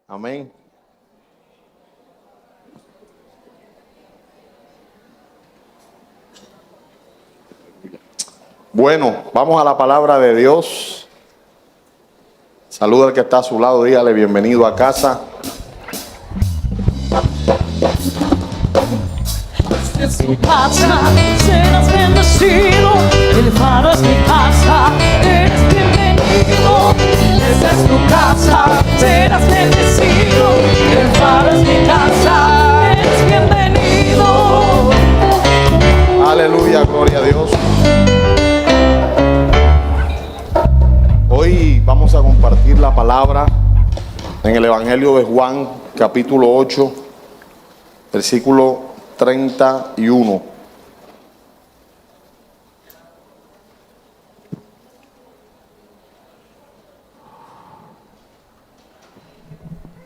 Amén. Bueno, vamos a la palabra de Dios. Saluda al que está a su lado, dígale bienvenido a casa. Es tu casa, serás bendecido. El faro es mi casa, eres bienvenido. Esta es tu casa, serás bendecido. El faro es mi casa, eres bienvenido. Aleluya, gloria a Dios. Hoy vamos a compartir la palabra en el Evangelio de Juan, capítulo 8, versículo 31.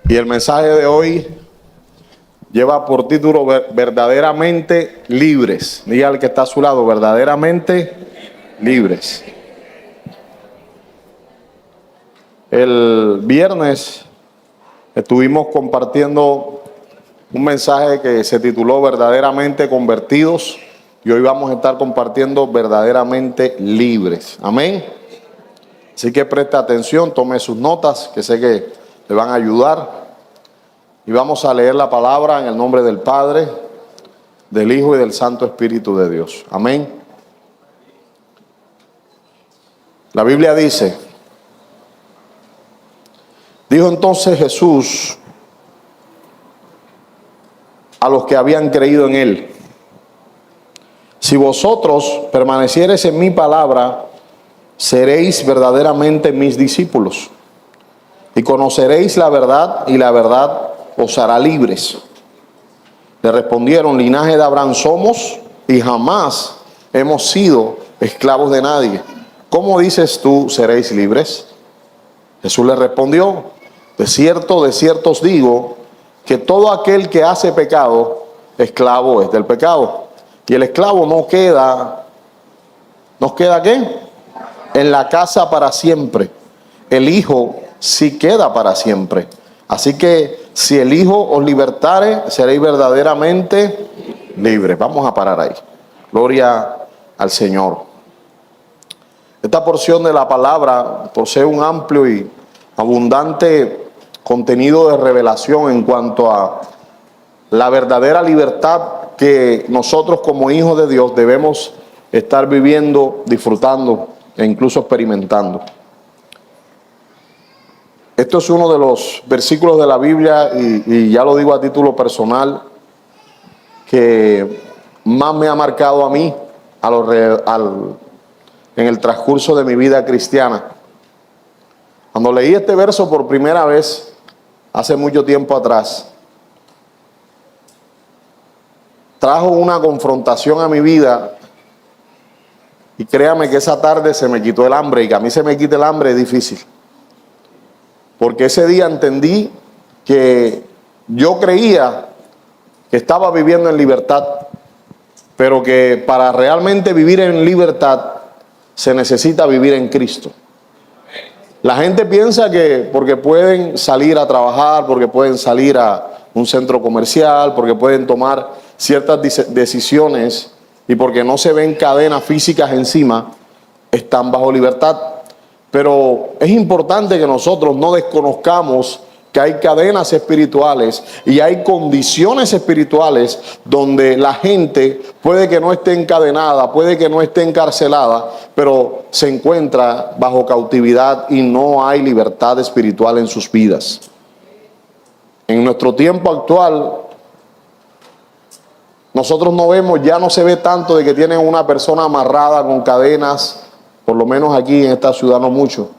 Y el mensaje de hoy lleva por título verdaderamente libres. Diga al que está a su lado, verdaderamente libres. El viernes estuvimos compartiendo un mensaje que se tituló verdaderamente convertidos, y hoy vamos a estar compartiendo verdaderamente libres. Amén. Así que preste atención, tome sus notas, que sé que le van a ayudar. Y vamos a leer la palabra en el nombre del Padre, del Hijo y del Santo Espíritu de Dios. Amén. La Biblia dice: dijo entonces Jesús a los que habían creído en él: si vosotros permaneciereis en mi palabra, seréis verdaderamente mis discípulos, y conoceréis la verdad, y la verdad os hará libres. Le respondieron: linaje de Abraham somos, y jamás hemos sido esclavos de nadie. ¿Cómo dices tú, seréis libres? Jesús le respondió: de cierto os digo, que todo aquel que hace pecado, esclavo es del pecado. Y el esclavo ¿nos queda qué? En la casa para siempre. El Hijo sí queda para siempre. Así que si el Hijo os libertare, seréis verdaderamente libres. Vamos a parar ahí. Gloria al Señor. Esta porción de la palabra posee un amplio y abundante contenido de revelación en cuanto a la verdadera libertad que nosotros como hijos de Dios debemos estar viviendo, disfrutando e incluso experimentando. Esto es uno de los versículos de la Biblia, y ya lo digo a título personal, que más me ha marcado a mí en el transcurso de mi vida cristiana. Cuando leí este verso por primera vez, hace mucho tiempo atrás, trajo una confrontación a mi vida, y créame que esa tarde se me quitó el hambre, y que a mí se me quite el hambre es difícil. Porque ese día entendí que yo creía que estaba viviendo en libertad, pero que para realmente vivir en libertad se necesita vivir en Cristo. La gente piensa que porque pueden salir a trabajar, porque pueden salir a un centro comercial, porque pueden tomar ciertas decisiones y porque no se ven cadenas físicas encima, están bajo libertad. Pero es importante que nosotros no desconozcamos que hay cadenas espirituales y hay condiciones espirituales donde la gente puede que no esté encadenada, puede que no esté encarcelada, pero se encuentra bajo cautividad y no hay libertad espiritual en sus vidas. En nuestro tiempo actual, nosotros no vemos, ya no se ve tanto de que tienen una persona amarrada con cadenas, por lo menos aquí en esta ciudad no mucho,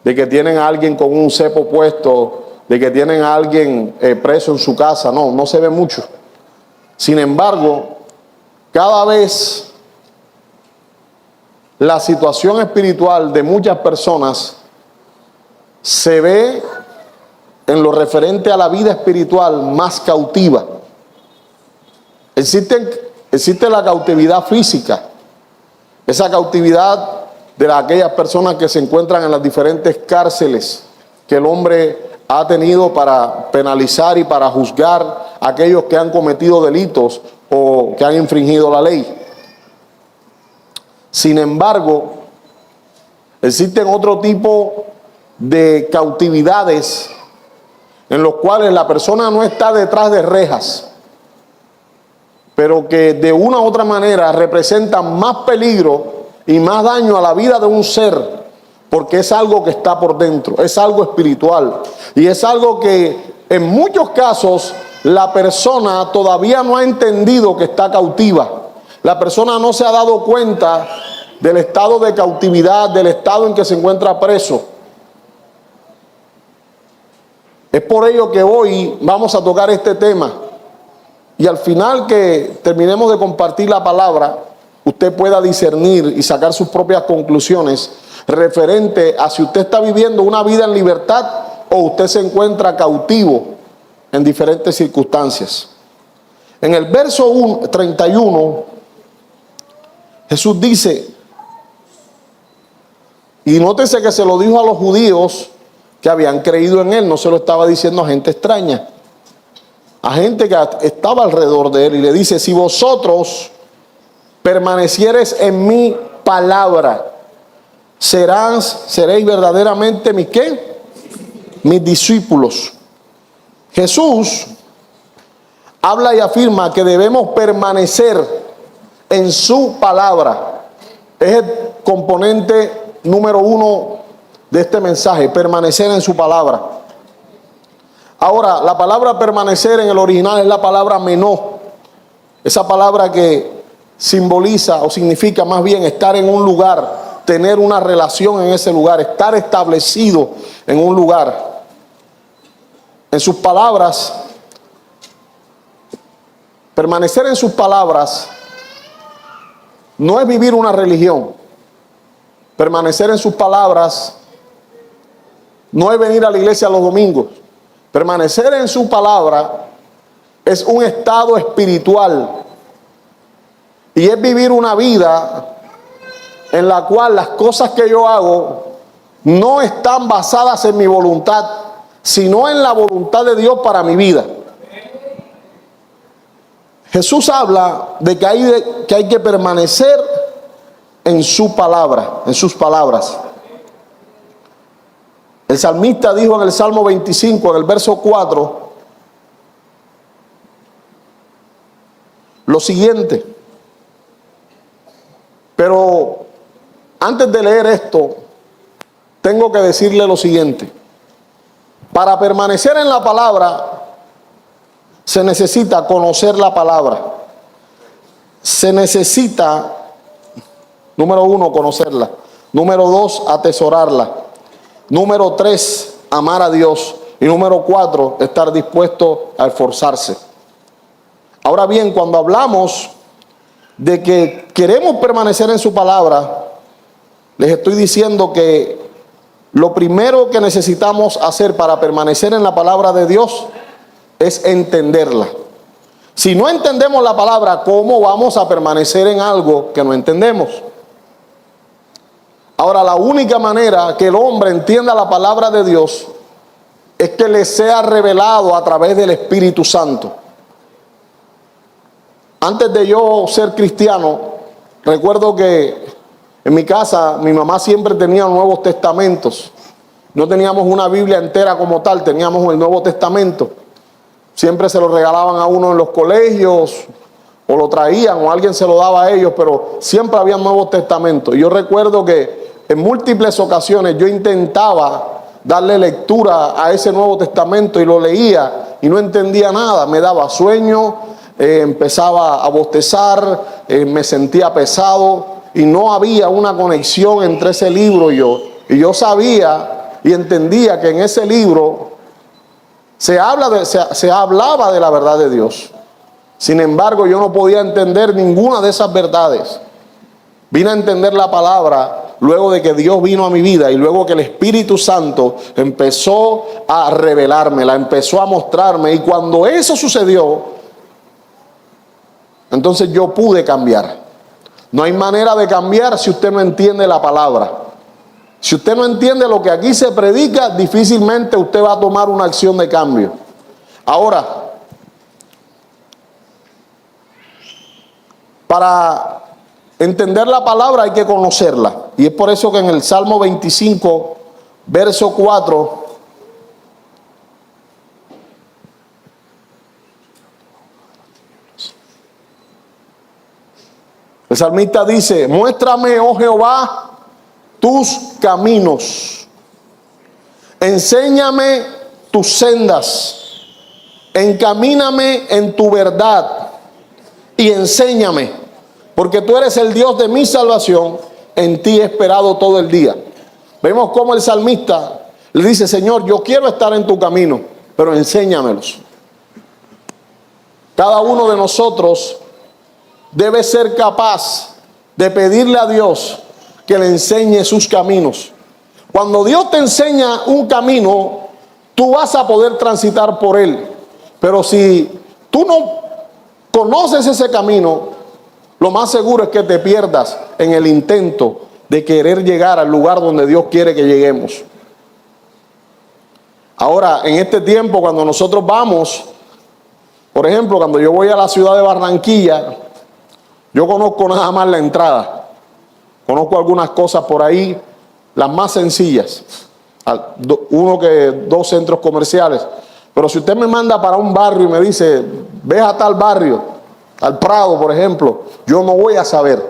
de que tienen a alguien con un cepo puesto, de que tienen a alguien preso en su casa. No se ve mucho. Sin embargo, cada vez la situación espiritual de muchas personas se ve en lo referente a la vida espiritual más cautiva. Existe la cautividad física, esa cautividad de aquellas personas que se encuentran en las diferentes cárceles que el hombre ha tenido para penalizar y para juzgar a aquellos que han cometido delitos o que han infringido la ley. Sin embargo, existen otro tipo de cautividades en los cuales la persona no está detrás de rejas, pero que de una u otra manera representan más peligro y más daño a la vida de un ser, porque es algo que está por dentro, es algo espiritual y es algo que en muchos casos la persona todavía no ha entendido que está cautiva. La persona no se ha dado cuenta del estado de cautividad, del estado en que se encuentra preso. Es por ello que hoy vamos a tocar este tema y al final que terminemos de compartir la palabra, usted pueda discernir y sacar sus propias conclusiones referente a si usted está viviendo una vida en libertad o usted se encuentra cautivo en diferentes circunstancias. En el verso 31, Jesús dice, y nótese que se lo dijo a los judíos que habían creído en él, no se lo estaba diciendo a gente extraña, a gente que estaba alrededor de él, y le dice, si vosotros permaneciereis en mi palabra, seréis verdaderamente mis ¿qué? Mis discípulos. Jesús habla y afirma que debemos permanecer en su palabra. Es el componente número 1 de este mensaje, permanecer en su palabra. Ahora, la palabra permanecer en el original es la palabra menó, esa palabra que simboliza o significa más bien estar en un lugar, tener una relación en ese lugar, estar establecido en un lugar. En sus palabras, permanecer en sus palabras no es vivir una religión. Permanecer en sus palabras no es venir a la iglesia los domingos. Permanecer en su palabra es un estado espiritual y es vivir una vida en la cual las cosas que yo hago no están basadas en mi voluntad, sino en la voluntad de Dios para mi vida. Jesús habla de que hay que permanecer en su palabra, en sus palabras. El salmista dijo en el Salmo 25, en el verso 4, lo siguiente. Pero antes de leer esto, tengo que decirle lo siguiente. Para permanecer en la palabra, se necesita conocer la palabra. Se necesita, número 1, conocerla. Número 2, atesorarla. Número 3, amar a Dios. Y número 4, estar dispuesto a esforzarse. Ahora bien, cuando hablamos de que queremos permanecer en su palabra, les estoy diciendo que lo primero que necesitamos hacer para permanecer en la palabra de Dios es entenderla. Si no entendemos la palabra, ¿cómo vamos a permanecer en algo que no entendemos? Ahora, la única manera que el hombre entienda la palabra de Dios es que le sea revelado a través del Espíritu Santo. Antes de yo ser cristiano, recuerdo que en mi casa mi mamá siempre tenía Nuevos Testamentos. No teníamos una Biblia entera como tal, teníamos el Nuevo Testamento. Siempre se lo regalaban a uno en los colegios, o lo traían, o alguien se lo daba a ellos, pero siempre había Nuevos Testamentos. Y yo recuerdo que en múltiples ocasiones yo intentaba darle lectura a ese Nuevo Testamento y lo leía y no entendía nada, me daba sueño, empezaba a bostezar, me sentía pesado y no había una conexión entre ese libro y yo. Y yo sabía y entendía que en ese libro se hablaba de la verdad de Dios. Sin embargo, yo no podía entender ninguna de esas verdades. Vine a entender la palabra luego de que Dios vino a mi vida y luego que el Espíritu Santo empezó a revelármela, empezó a mostrarme. Y cuando eso sucedió, entonces yo pude cambiar. No hay manera de cambiar si usted no entiende la palabra. Si usted no entiende lo que aquí se predica, difícilmente usted va a tomar una acción de cambio. Ahora, para entender la palabra hay que conocerla. Y es por eso que en el Salmo 25, verso 4, el salmista dice: muéstrame, oh Jehová, tus caminos, enséñame tus sendas, encamíname en tu verdad y enséñame, porque tú eres el Dios de mi salvación, en ti he esperado todo el día. Vemos cómo el salmista le dice: Señor, yo quiero estar en tu camino, pero enséñamelos. Cada uno de nosotros debe ser capaz de pedirle a Dios que le enseñe sus caminos. Cuando Dios te enseña un camino, tú vas a poder transitar por él. Pero si tú no conoces ese camino, lo más seguro es que te pierdas en el intento de querer llegar al lugar donde Dios quiere que lleguemos. Ahora, en este tiempo, cuando nosotros vamos, por ejemplo, cuando yo voy a la ciudad de Barranquilla, yo conozco nada más la entrada. Conozco algunas cosas por ahí, las más sencillas. Dos centros comerciales. Pero si usted me manda para un barrio y me dice: ve a tal barrio, al Prado, por ejemplo, yo no voy a saber.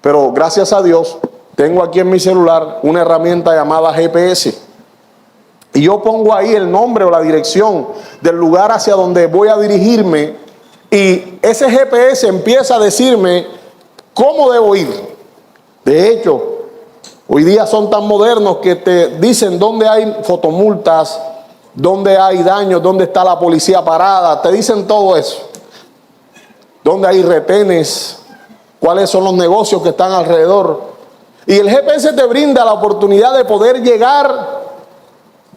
Pero gracias a Dios, tengo aquí en mi celular una herramienta llamada GPS. Y yo pongo ahí el nombre o la dirección del lugar hacia donde voy a dirigirme. Y ese GPS empieza a decirme cómo debo ir. De hecho, hoy día son tan modernos que te dicen dónde hay fotomultas, dónde hay daños, dónde está la policía parada. Te dicen todo eso. Dónde hay retenes, cuáles son los negocios que están alrededor. Y el GPS te brinda la oportunidad de poder llegar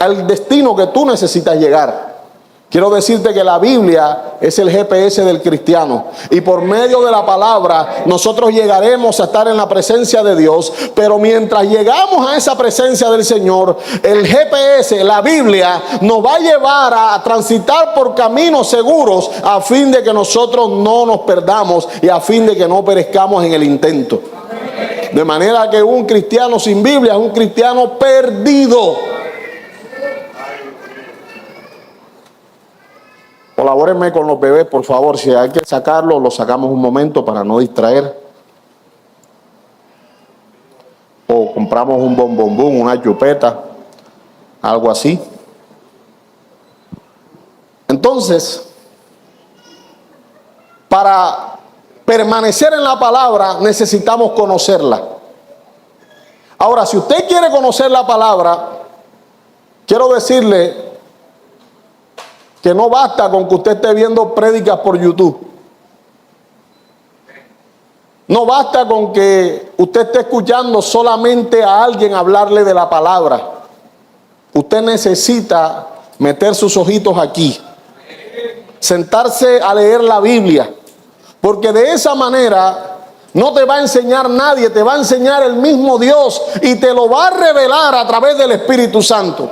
al destino que tú necesitas llegar. Quiero decirte que la Biblia es el GPS del cristiano. Y por medio de la palabra nosotros llegaremos a estar en la presencia de Dios. Pero mientras llegamos a esa presencia del Señor, el GPS, la Biblia, nos va a llevar a transitar por caminos seguros a fin de que nosotros no nos perdamos y a fin de que no perezcamos en el intento. De manera que un cristiano sin Biblia es un cristiano perdido. Colabórenme con los bebés, por favor. Si hay que sacarlo, lo sacamos un momento para no distraer. O compramos un bombombón, una chupeta, algo así. Entonces, para permanecer en la palabra necesitamos conocerla. Ahora, si usted quiere conocer la palabra, quiero decirle que no basta con que usted esté viendo prédicas por YouTube. No basta con que usted esté escuchando solamente a alguien hablarle de la palabra. Usted necesita meter sus ojitos aquí, sentarse a leer la Biblia, porque de esa manera no te va a enseñar nadie, te va a enseñar el mismo Dios y te lo va a revelar a través del Espíritu Santo.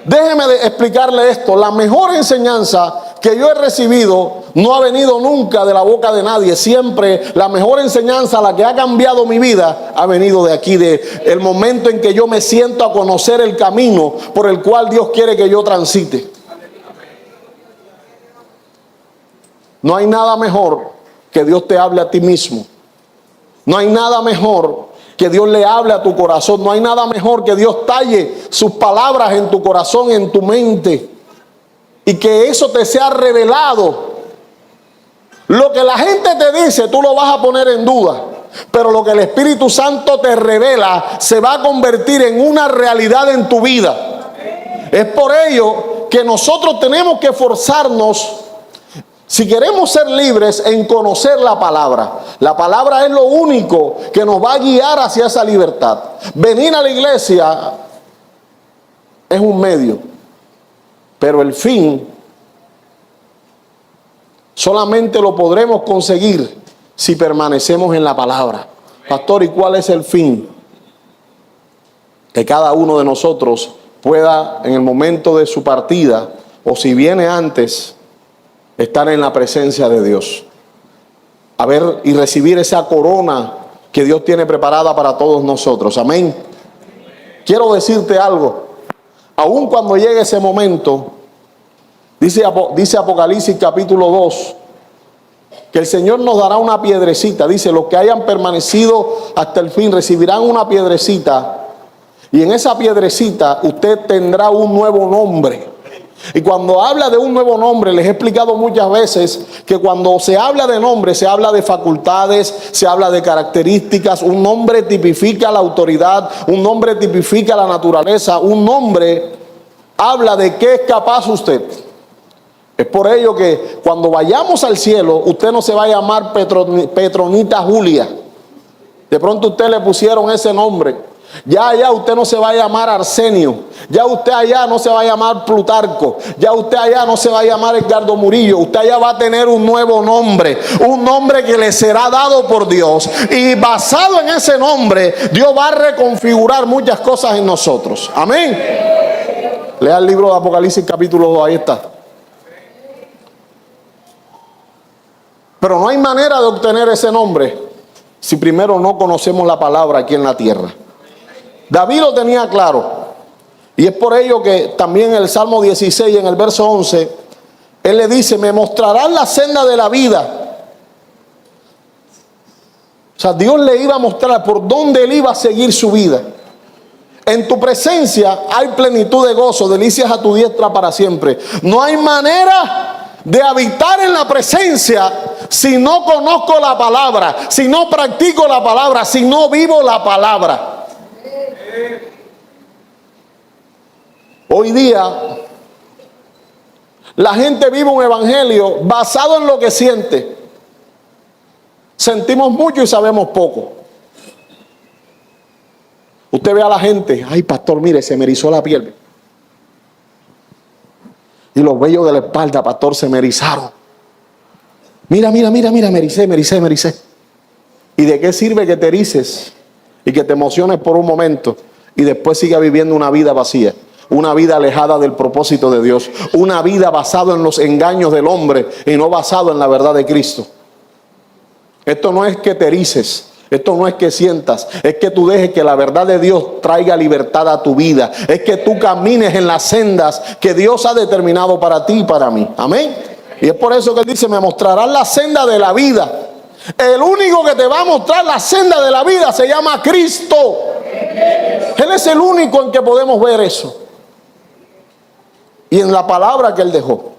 Déjeme explicarle esto. La mejor enseñanza que yo he recibido no ha venido nunca de la boca de nadie. Siempre la mejor enseñanza, la que ha cambiado mi vida, ha venido de aquí, de el momento en que yo me siento a conocer el camino por el cual Dios quiere que yo transite. No hay nada mejor que Dios te hable a ti mismo. No hay nada mejor que Dios le hable a tu corazón. No hay nada mejor que Dios talle sus palabras en tu corazón, en tu mente, y que eso te sea revelado. Lo que la gente te dice, tú lo vas a poner en duda, pero lo que el Espíritu Santo te revela se va a convertir en una realidad en tu vida. Es por ello que nosotros tenemos que esforzarnos, si queremos ser libres, en conocer la palabra. La palabra es lo único que nos va a guiar hacia esa libertad. Venir a la iglesia es un medio, pero el fin solamente lo podremos conseguir si permanecemos en la palabra. Pastor, ¿y cuál es el fin? que cada uno de nosotros pueda en el momento de su partida, o si viene antes, estar en la presencia de Dios. A ver y recibir esa corona que Dios tiene preparada para todos nosotros. Amén. Quiero decirte algo. Aun cuando llegue ese momento, dice Apocalipsis capítulo 2, que el Señor nos dará una piedrecita. Dice, los que hayan permanecido hasta el fin recibirán una piedrecita. Y en esa piedrecita usted tendrá un nuevo nombre. Y cuando habla de un nuevo nombre, les he explicado muchas veces que cuando se habla de nombre, se habla de facultades, se habla de características. Un nombre tipifica la autoridad, un nombre tipifica la naturaleza, un nombre habla de qué es capaz usted. Es por ello que cuando vayamos al cielo, usted no se va a llamar Petronita Julia. De pronto usted le pusieron ese nombre. Ya allá usted no se va a llamar Arsenio. Ya usted allá no se va a llamar Plutarco. Ya usted allá no se va a llamar Edgardo Murillo. Usted allá va a tener un nuevo nombre. Un nombre que le será dado por Dios. Y basado en ese nombre, Dios va a reconfigurar muchas cosas en nosotros. Amén. Lea el libro de Apocalipsis capítulo 2. Ahí está. Pero no hay manera de obtener ese nombre si primero no conocemos la palabra aquí en la tierra. David lo tenía claro. Y es por ello que también en el Salmo 16, en el verso 11, él le dice, me mostrarán la senda de la vida. O sea, Dios le iba a mostrar por dónde él iba a seguir su vida. En tu presencia hay plenitud de gozo, delicias a tu diestra para siempre. No hay manera de habitar en la presencia si no conozco la palabra, si no practico la palabra, si no vivo la palabra. Hoy día la gente vive un evangelio basado en lo que siente. Sentimos mucho y sabemos poco. Usted ve a la gente, ay pastor, mire, se me erizó la piel. Y los vellos de la espalda, pastor, se me erizaron. Mira, me ericé. ¿Y de qué sirve que te erices y que te emociones por un momento y después sigas viviendo una vida vacía? Una vida alejada del propósito de Dios. Una vida basada en los engaños del hombre y no basado en la verdad de Cristo. Esto no es que te erices. Esto no es que sientas, es que tú dejes que la verdad de Dios traiga libertad a tu vida. Es que tú camines en las sendas que Dios ha determinado para ti y para mí. Amén. Y es por eso que él dice, me mostrarán la senda de la vida. El único que te va a mostrar la senda de la vida se llama Cristo. Él es el único en que podemos ver eso. Y en la palabra que él dejó.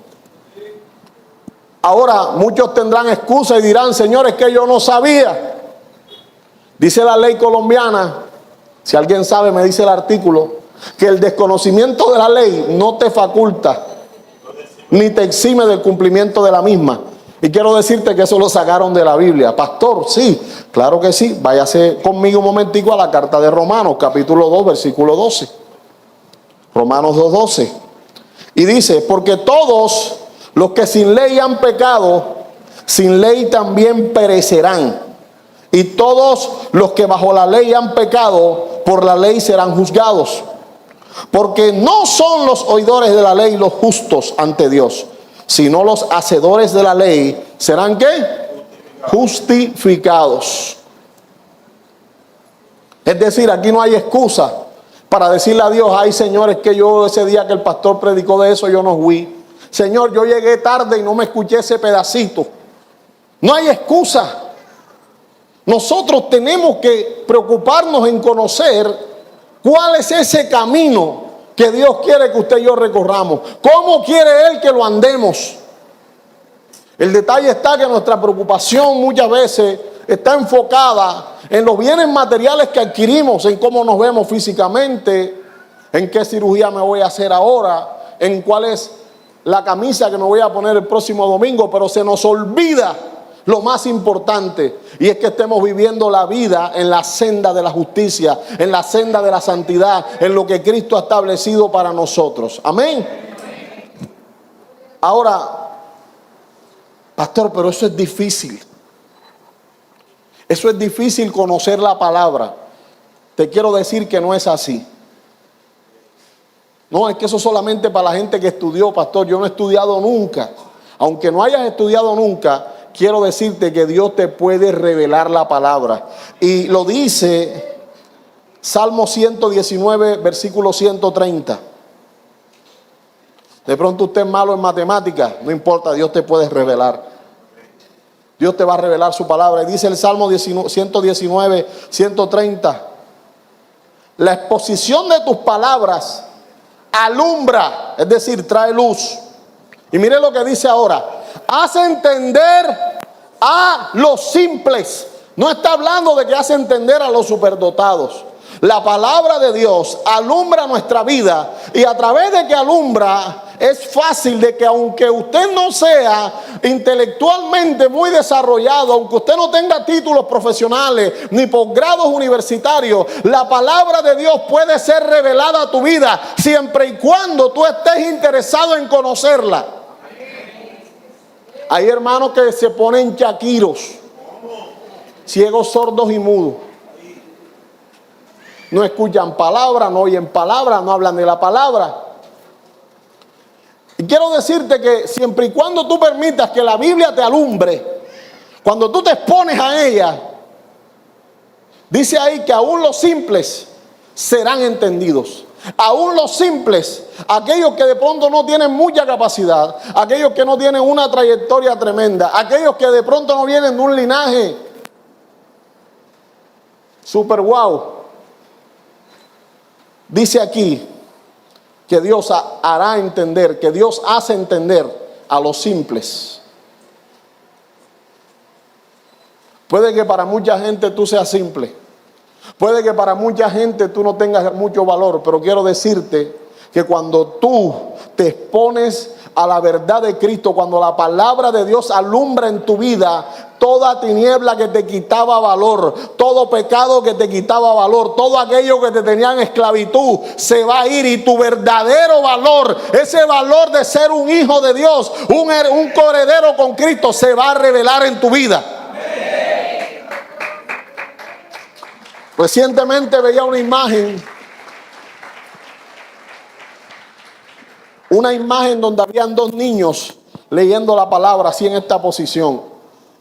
Ahora muchos tendrán excusa y dirán, señores, que yo no sabía. Dice la ley colombiana, si alguien sabe me dice el artículo, que el desconocimiento de la ley no te faculta ni te exime del cumplimiento de la misma. Y quiero decirte que eso lo sacaron de la Biblia. Pastor, sí, claro que sí. Váyase conmigo un momentico a la carta de Romanos, capítulo 2, versículo 12. Romanos 2:12. Y dice, porque todos los que sin ley han pecado, sin ley también perecerán. Y todos los que bajo la ley han pecado, por la ley serán juzgados. Porque no son los oidores de la ley los justos ante Dios, sino los hacedores de la ley serán ¿qué? Justificados. Es decir, aquí no hay excusa para decirle a Dios, ay Señor, es que yo ese día que el pastor predicó de eso yo no fui. Señor, yo llegué tarde y no me escuché ese pedacito. No hay excusa. Nosotros tenemos que preocuparnos en conocer cuál es ese camino que Dios quiere que usted y yo recorramos. ¿Cómo quiere Él que lo andemos? El detalle está que nuestra preocupación muchas veces está enfocada en los bienes materiales que adquirimos, en cómo nos vemos físicamente, en qué cirugía me voy a hacer ahora, en cuál es la camisa que me voy a poner el próximo domingo, pero se nos olvida lo más importante, y es que estemos viviendo la vida en la senda de la justicia, en la senda de la santidad, en lo que Cristo ha establecido para nosotros. Amén. Ahora, pastor, pero eso es difícil. Eso es difícil conocer la palabra. Te quiero decir que no es así. No, es que eso solamente para la gente que estudió, pastor. Yo no he estudiado nunca. Aunque no hayas estudiado nunca, quiero decirte que Dios te puede revelar la palabra. Y lo dice Salmo 119, versículo 130. De pronto usted es malo en matemáticas, no importa, Dios te puede revelar. Dios te va a revelar su palabra. Y dice el Salmo 119, 130. La exposición de tus palabras alumbra, es decir, trae luz. Y mire lo que dice ahora: hace entender a los simples. No está hablando de que hace entender a los superdotados. La palabra de Dios alumbra nuestra vida, y a través de que alumbra es fácil de que, aunque usted no sea intelectualmente muy desarrollado, aunque usted no tenga títulos profesionales ni posgrados universitarios, la palabra de Dios puede ser revelada a tu vida siempre y cuando tú estés interesado en conocerla. Hay hermanos que se ponen chaquiros, ciegos, sordos y mudos. No escuchan palabra, no oyen palabra, no hablan de la palabra. Y quiero decirte que siempre y cuando tú permitas que la Biblia te alumbre, cuando tú te expones a ella, dice ahí que aún los simples serán entendidos. Aún los simples, aquellos que de pronto no tienen mucha capacidad, aquellos que no tienen una trayectoria tremenda, aquellos que de pronto no vienen de un linaje super wow. Dice aquí que Dios hará entender, que Dios hace entender a los simples. Puede que para mucha gente tú seas simple. Puede que para mucha gente tú no tengas mucho valor, pero quiero decirte que cuando tú te expones a la verdad de Cristo, cuando la palabra de Dios alumbra en tu vida, toda tiniebla que te quitaba valor, todo pecado que te quitaba valor, todo aquello que te tenía en esclavitud, se va a ir, y tu verdadero valor, ese valor de ser un hijo de Dios, un coheredero con Cristo, se va a revelar en tu vida. Recientemente veía una imagen donde habían dos niños leyendo la palabra así en esta posición.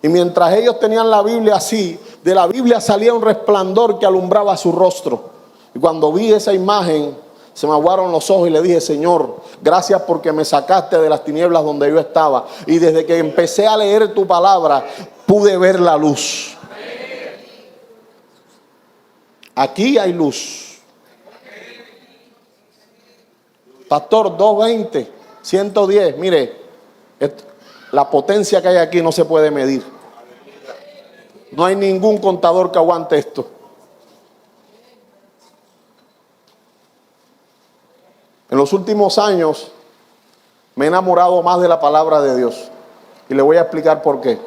Y mientras ellos tenían la Biblia así, de la Biblia salía un resplandor que alumbraba su rostro. Y cuando vi esa imagen, se me aguaron los ojos y le dije: Señor, gracias porque me sacaste de las tinieblas donde yo estaba. Y desde que empecé a leer tu palabra, pude ver la luz. Aquí hay luz. Pastor, 220, 110, mire, la potencia que hay aquí no se puede medir. No hay ningún contador que aguante esto. En los últimos años me he enamorado más de la palabra de Dios. Y le voy a explicar por qué.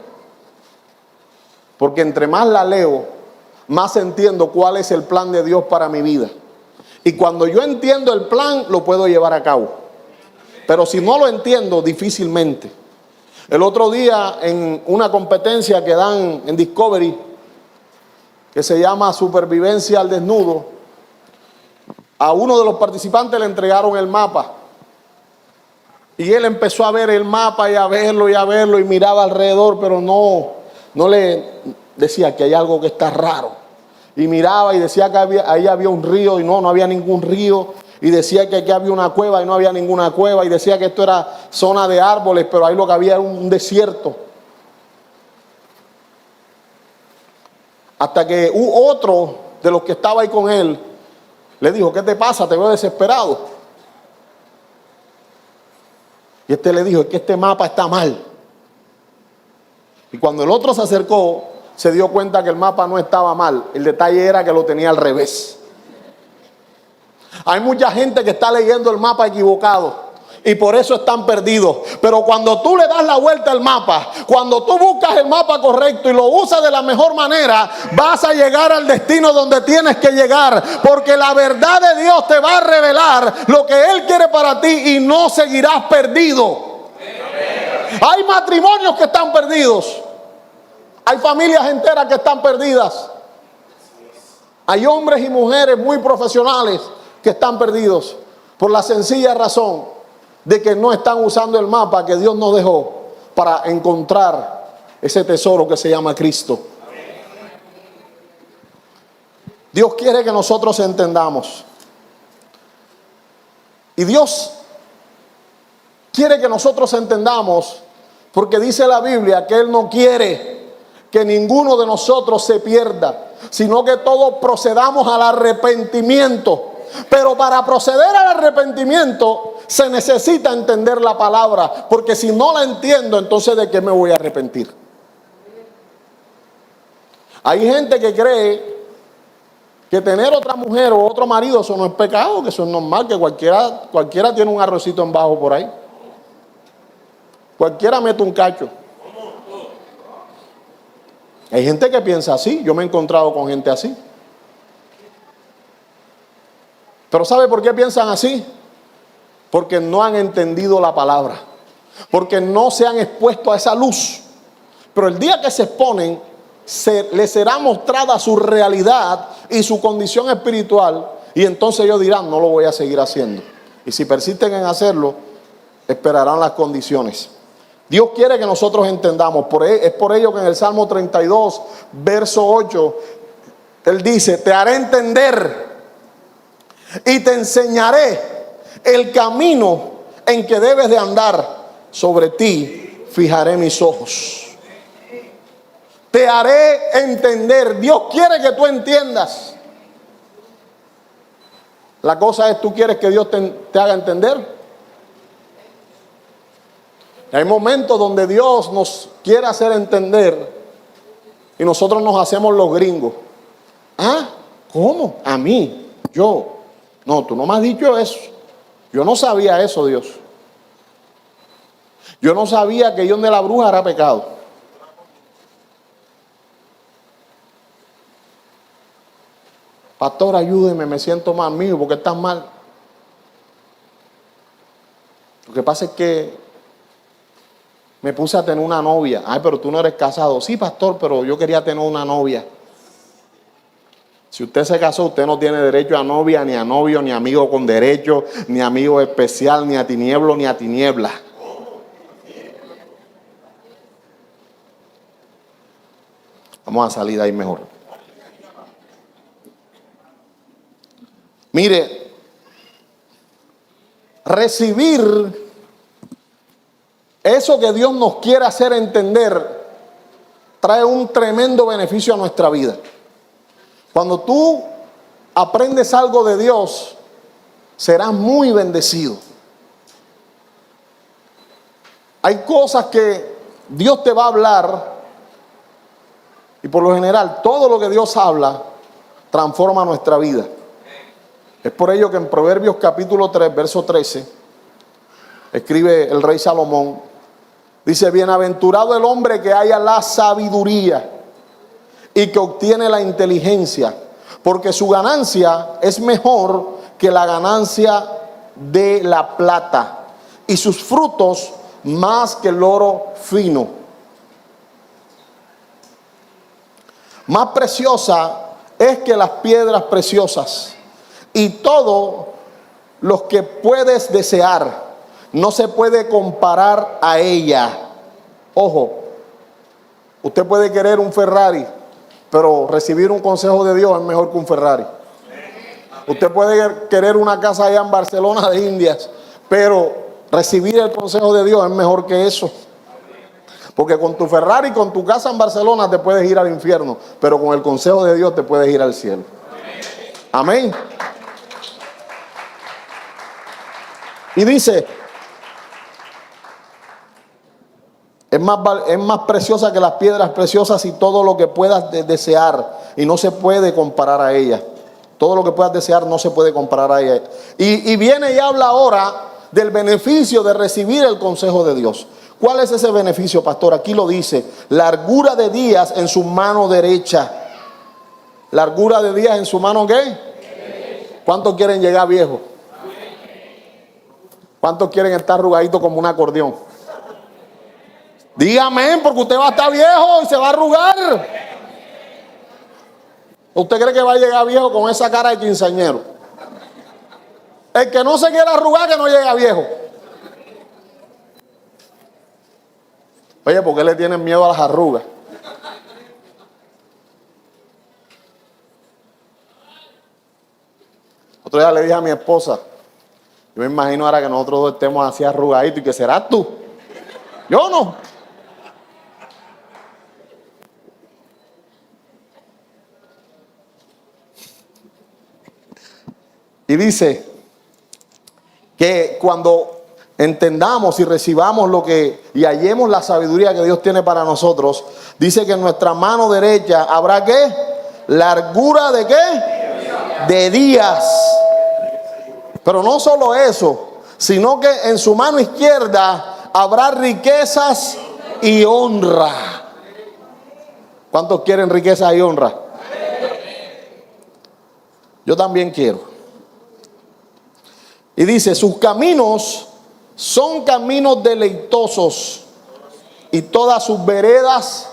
Porque entre más la leo, más entiendo cuál es el plan de Dios para mi vida. Y cuando yo entiendo el plan, lo puedo llevar a cabo. Pero si no lo entiendo, difícilmente. El otro día, en una competencia que dan en Discovery, que se llama Supervivencia al Desnudo, a uno de los participantes le entregaron el mapa. Y él empezó a ver el mapa y a verlo y miraba alrededor, pero no le decía que hay algo que está raro. Y miraba y decía que ahí había un río, y no había ningún río. Y decía que aquí había una cueva y no había ninguna cueva. Y decía que esto era zona de árboles, pero ahí lo que había era un desierto. Hasta que otro de los que estaba ahí con él le dijo: ¿qué te pasa? Te veo desesperado. Y este le dijo: es que este mapa está mal. Y cuando el otro se acercó, se dio cuenta que el mapa no estaba mal. El detalle era que lo tenía al revés. Hay mucha gente que está leyendo el mapa equivocado y por eso están perdidos. Pero cuando tú le das la vuelta al mapa, cuando tú buscas el mapa correcto y lo usas de la mejor manera, vas a llegar al destino donde tienes que llegar. Porque la verdad de Dios te va a revelar lo que Él quiere para ti y no seguirás perdido. Hay matrimonios que están perdidos. Hay familias enteras que están perdidas. Hay hombres y mujeres muy profesionales que están perdidos. Por la sencilla razón de que no están usando el mapa que Dios nos dejó para encontrar ese tesoro que se llama Cristo. Dios quiere que nosotros entendamos. Y Dios quiere que nosotros entendamos, porque dice la Biblia que Él no quiere que ninguno de nosotros se pierda, sino que todos procedamos al arrepentimiento. Pero para proceder al arrepentimiento se necesita entender la palabra, porque si no la entiendo, entonces ¿de qué me voy a arrepentir? Hay gente que cree que tener otra mujer o otro marido, eso no es pecado, que eso es normal, que cualquiera tiene un arrocito en bajo por ahí. Cualquiera mete un cacho. Hay gente que piensa así, yo me he encontrado con gente así. Pero ¿sabe por qué piensan así? Porque no han entendido la palabra, porque no se han expuesto a esa luz. Pero el día que se exponen, les será mostrada su realidad y su condición espiritual, y entonces ellos dirán, no lo voy a seguir haciendo. Y si persisten en hacerlo, esperarán las condiciones. Dios quiere que nosotros entendamos. Es por ello que en el Salmo 32, verso 8, Él dice, te haré entender y te enseñaré el camino en que debes de andar. Sobre ti fijaré mis ojos. Te haré entender. Dios quiere que tú entiendas. La cosa es, ¿tú quieres que Dios te haga entender? Hay momentos donde Dios nos quiere hacer entender y nosotros nos hacemos los gringos. ¿Ah? ¿Cómo? A mí, yo. No, tú no me has dicho eso. Yo no sabía eso, Dios. Yo no sabía que yo de la bruja era pecado. Pastor, ayúdeme, me siento mal mío, ¿por qué estás mal? Lo que pasa es que me puse a tener una novia. Ay, pero tú no eres casado. Sí, pastor, pero yo quería tener una novia. Si usted se casó, usted no tiene derecho a novia, ni a novio, ni amigo con derecho, ni amigo especial, ni a tinieblo, ni a tiniebla. Vamos a salir de ahí mejor. Mire, recibir eso que Dios nos quiere hacer entender trae un tremendo beneficio a nuestra vida. Cuando tú aprendes algo de Dios, serás muy bendecido. Hay cosas que Dios te va a hablar y por lo general todo lo que Dios habla transforma nuestra vida. Es por ello que en Proverbios capítulo 3, verso 13, escribe el rey Salomón, dice, bienaventurado el hombre que haya la sabiduría y que obtiene la inteligencia, porque su ganancia es mejor que la ganancia de la plata y sus frutos más que el oro fino. Más preciosa es que las piedras preciosas y todo lo que puedes desear no se puede comparar a ella. Ojo, usted puede querer un Ferrari, pero recibir un consejo de Dios es mejor que un Ferrari. Usted puede querer una casa allá en Barcelona de Indias, pero recibir el consejo de Dios es mejor que eso. Porque con tu Ferrari, con tu casa en Barcelona te puedes ir al infierno, pero con el consejo de Dios te puedes ir al cielo. Amén. Y dice, es más preciosa que las piedras preciosas y todo lo que puedas desear, y no se puede comparar a ella. Todo lo que puedas desear no se puede comparar a ella. Y viene y habla ahora del beneficio de recibir el consejo de Dios. ¿Cuál es ese beneficio, pastor? Aquí lo dice, largura de días en su mano derecha. ¿Largura de días en su mano qué? ¿Cuántos quieren llegar viejos? ¿Cuántos quieren estar arrugaditos como un acordeón? Dígame, porque usted va a estar viejo y se va a arrugar. ¿Usted cree que va a llegar viejo con esa cara de quinceañero? El que no se quiera arrugar, que no llegue a viejo. Oye, ¿por qué le tienen miedo a las arrugas? Otro día le dije a mi esposa, yo me imagino ahora que nosotros dos estemos así arrugaditos y que serás tú. Yo no. Y dice que cuando entendamos y recibamos lo que y hallemos la sabiduría que Dios tiene para nosotros, dice que en nuestra mano derecha habrá ¿qué? Largura de ¿qué? De días. Pero no solo eso, sino que en su mano izquierda habrá riquezas y honra. ¿Cuántos quieren riquezas y honra? Yo también quiero. Y dice, sus caminos son caminos deleitosos y todas sus veredas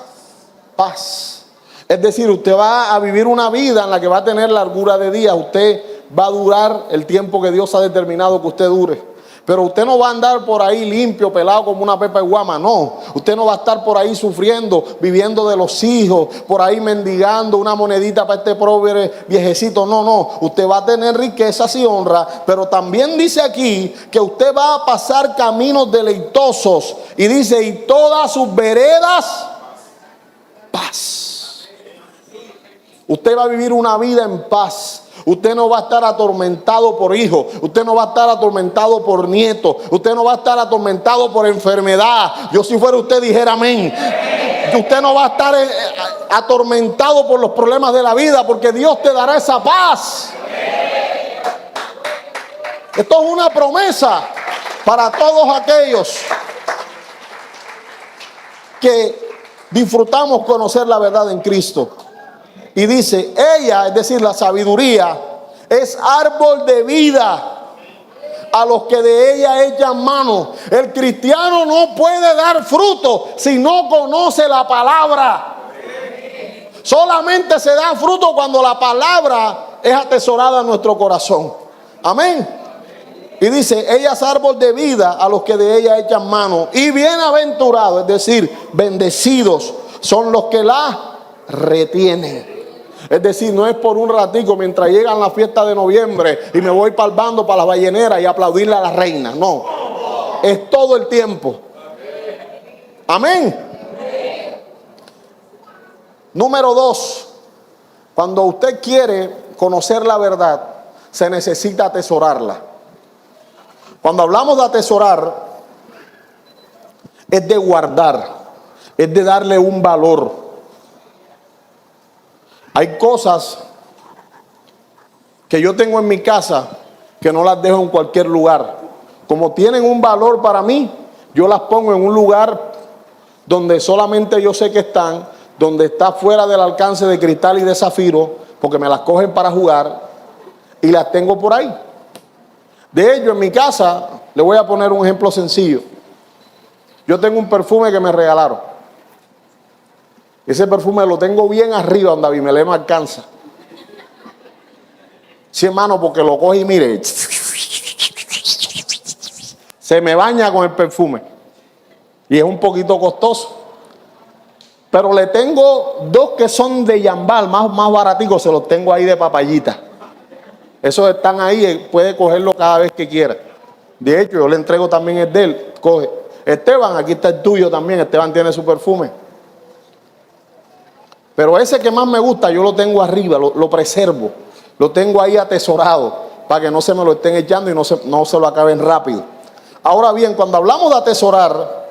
paz. Es decir, usted va a vivir una vida en la que va a tener largura de días. Usted va a durar el tiempo que Dios ha determinado que usted dure. Pero usted no va a andar por ahí limpio, pelado como una pepa de guama, no. Usted no va a estar por ahí sufriendo, viviendo de los hijos, por ahí mendigando una monedita para este pobre viejecito. No, no. Usted va a tener riquezas y honra, pero también dice aquí que usted va a pasar caminos deleitosos. Y dice, y todas sus veredas, paz. Usted va a vivir una vida en paz. Usted no va a estar atormentado por hijos. Usted no va a estar atormentado por nietos. Usted no va a estar atormentado por enfermedad. Yo si fuera usted dijera amén. Usted no va a estar atormentado por los problemas de la vida, porque Dios te dará esa paz. Esto es una promesa para todos aquellos que disfrutamos conocer la verdad en Cristo. Y dice, ella, es decir, la sabiduría, es árbol de vida a los que de ella echan mano. El cristiano no puede dar fruto si no conoce la palabra. Solamente se da fruto cuando la palabra es atesorada en nuestro corazón. Amén. Y dice, ella es árbol de vida a los que de ella echan mano. Y bienaventurados, es decir, bendecidos, son los que la retienen. Es decir, no es por un ratico mientras llegan la fiesta de noviembre y me voy para el bando, para las balleneras y aplaudirle a la reina. No, es todo el tiempo. Amén. Número 2, cuando usted quiere conocer la verdad, se necesita atesorarla. Cuando hablamos de atesorar, es de guardar, es de darle un valor. Hay cosas que yo tengo en mi casa que no las dejo en cualquier lugar. Como tienen un valor para mí, yo las pongo en un lugar donde solamente yo sé que están, donde está fuera del alcance de cristal y de zafiro, porque me las cogen para jugar y las tengo por ahí. De ello, en mi casa, le voy a poner un ejemplo sencillo. Yo tengo un perfume que me regalaron. Ese perfume lo tengo bien arriba donde Abimelech no alcanza. Sí, hermano, porque lo coge y mire, se me baña con el perfume. Y es un poquito costoso. Pero le tengo 2 que son de Yambal, más baraticos, se los tengo ahí de papayita. Esos están ahí, puede cogerlo cada vez que quiera. De hecho, yo le entrego también el de él. Coge. Esteban, aquí está el tuyo también. Esteban tiene su perfume. Pero ese que más me gusta, yo lo tengo arriba, lo preservo. Lo tengo ahí atesorado para que no se me lo estén echando y no se lo acaben rápido. Ahora bien, cuando hablamos de atesorar,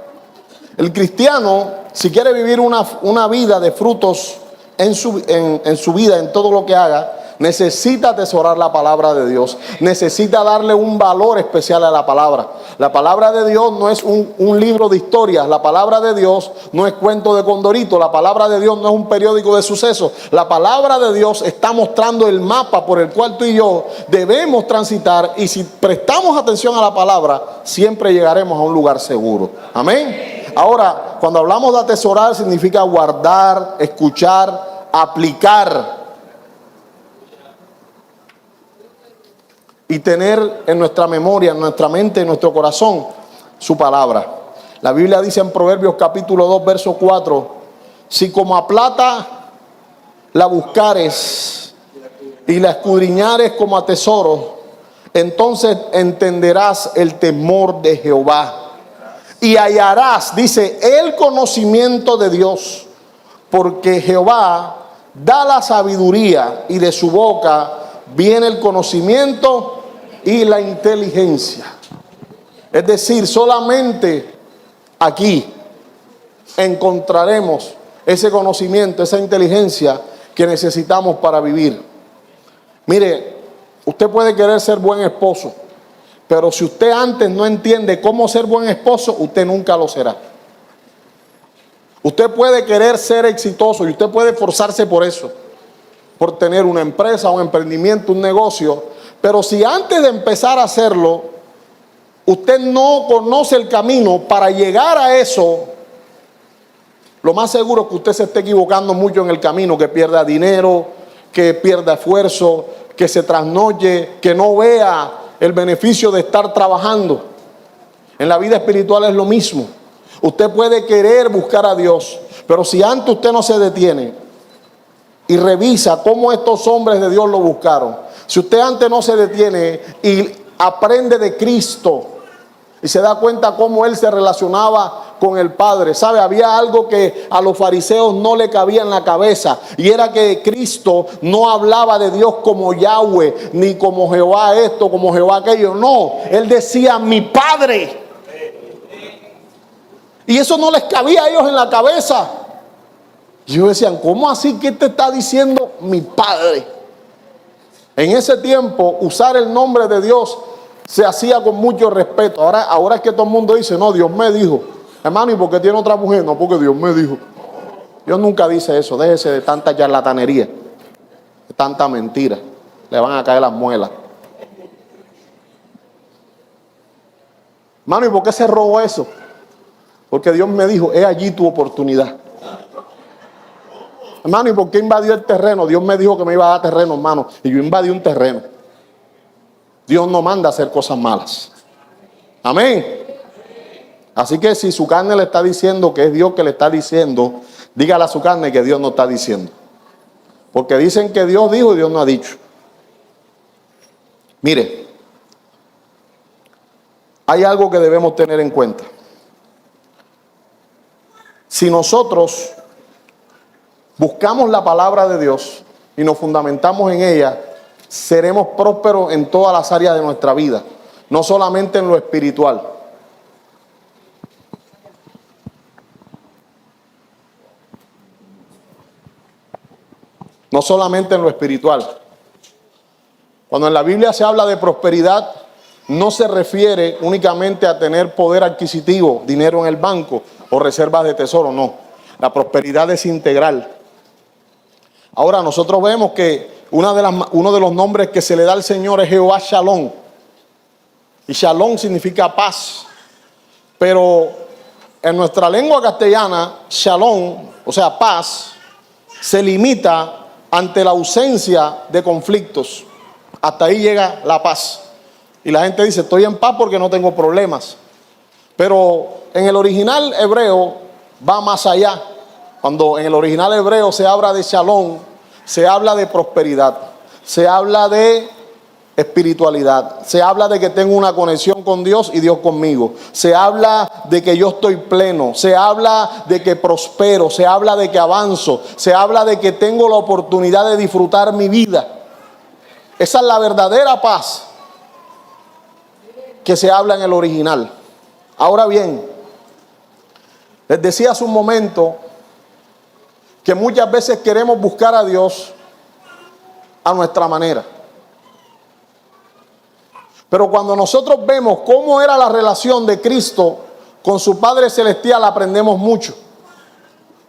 el cristiano, si quiere vivir una vida de frutos en su vida, en todo lo que haga, necesita atesorar la palabra de Dios. Necesita darle un valor especial a la palabra. La palabra de Dios no es un libro de historias. La palabra de Dios no es cuento de Condorito. La palabra de Dios no es un periódico de sucesos. La palabra de Dios está mostrando el mapa por el cual tú y yo debemos transitar. Y si prestamos atención a la palabra, siempre llegaremos a un lugar seguro. Amén. Ahora, cuando hablamos de atesorar, significa guardar, escuchar, aplicar. y tener en nuestra memoria, en nuestra mente, en nuestro corazón, su palabra. La Biblia dice en Proverbios capítulo 2, verso 4, si como a plata la buscares y la escudriñares como a tesoro, entonces entenderás el temor de Jehová y hallarás, dice, el conocimiento de Dios, porque Jehová da la sabiduría y de su boca viene el conocimiento y la inteligencia. Es decir, solamente aquí encontraremos ese conocimiento, esa inteligencia que necesitamos para vivir. Mire, usted puede querer ser buen esposo, pero si usted antes no entiende cómo ser buen esposo, usted nunca lo será. Usted puede querer ser exitoso y usted puede esforzarse por eso, por tener una empresa, un emprendimiento, un negocio, pero si antes de empezar a hacerlo, usted no conoce el camino para llegar a eso, lo más seguro es que usted se esté equivocando mucho en el camino, que pierda dinero, que pierda esfuerzo, que se trasnoche, que no vea el beneficio de estar trabajando. En la vida espiritual es lo mismo. Usted puede querer buscar a Dios, pero si antes usted no se detiene y revisa cómo estos hombres de Dios lo buscaron, si usted antes no se detiene y aprende de Cristo y se da cuenta cómo Él se relacionaba con el Padre, ¿sabe? Había algo que a los fariseos no le cabía en la cabeza, y era que Cristo no hablaba de Dios como Yahweh, ni como Jehová esto, como Jehová aquello. No, Él decía mi Padre. Y eso no les cabía a ellos en la cabeza. Y ellos decían, ¿cómo así que te está diciendo mi Padre? En ese tiempo, usar el nombre de Dios se hacía con mucho respeto. Ahora es que todo el mundo dice, no, Dios me dijo. Hermano, ¿y por qué tiene otra mujer? No, porque Dios me dijo. Dios nunca dice eso. Déjese de tanta charlatanería, de tanta mentira. Le van a caer las muelas. Hermano, ¿y por qué se robó eso? Porque Dios me dijo, he allí tu oportunidad. Hermano, ¿y por qué invadió el terreno? Dios me dijo que me iba a dar terreno, hermano, y yo invadí un terreno. Dios no manda a hacer cosas malas. Amén. Así que si su carne le está diciendo que es Dios que le está diciendo, dígale a su carne que Dios no está diciendo. Porque dicen que Dios dijo y Dios no ha dicho. Mire, hay algo que debemos tener en cuenta. Si nosotros buscamos la palabra de Dios y nos fundamentamos en ella, seremos prósperos en todas las áreas de nuestra vida, no solamente en lo espiritual. No solamente en lo espiritual. Cuando en la Biblia se habla de prosperidad, no se refiere únicamente a tener poder adquisitivo, dinero en el banco o reservas de tesoro, no. La prosperidad es integral. Ahora nosotros vemos que uno de los nombres que se le da al Señor es Jehová Shalom. Y Shalom significa paz. Pero en nuestra lengua castellana, Shalom, o sea paz, se limita ante la ausencia de conflictos. Hasta ahí llega la paz. Y la gente dice, estoy en paz porque no tengo problemas. Pero en el original hebreo va más allá. Cuando en el original hebreo se habla de shalom, se habla de prosperidad, se habla de espiritualidad, se habla de que tengo una conexión con Dios y Dios conmigo, se habla de que yo estoy pleno, se habla de que prospero, se habla de que avanzo, se habla de que tengo la oportunidad de disfrutar mi vida. Esa es la verdadera paz que se habla en el original. Ahora bien, les decía hace un momento que muchas veces queremos buscar a Dios a nuestra manera. Pero cuando nosotros vemos cómo era la relación de Cristo con su Padre Celestial, aprendemos mucho.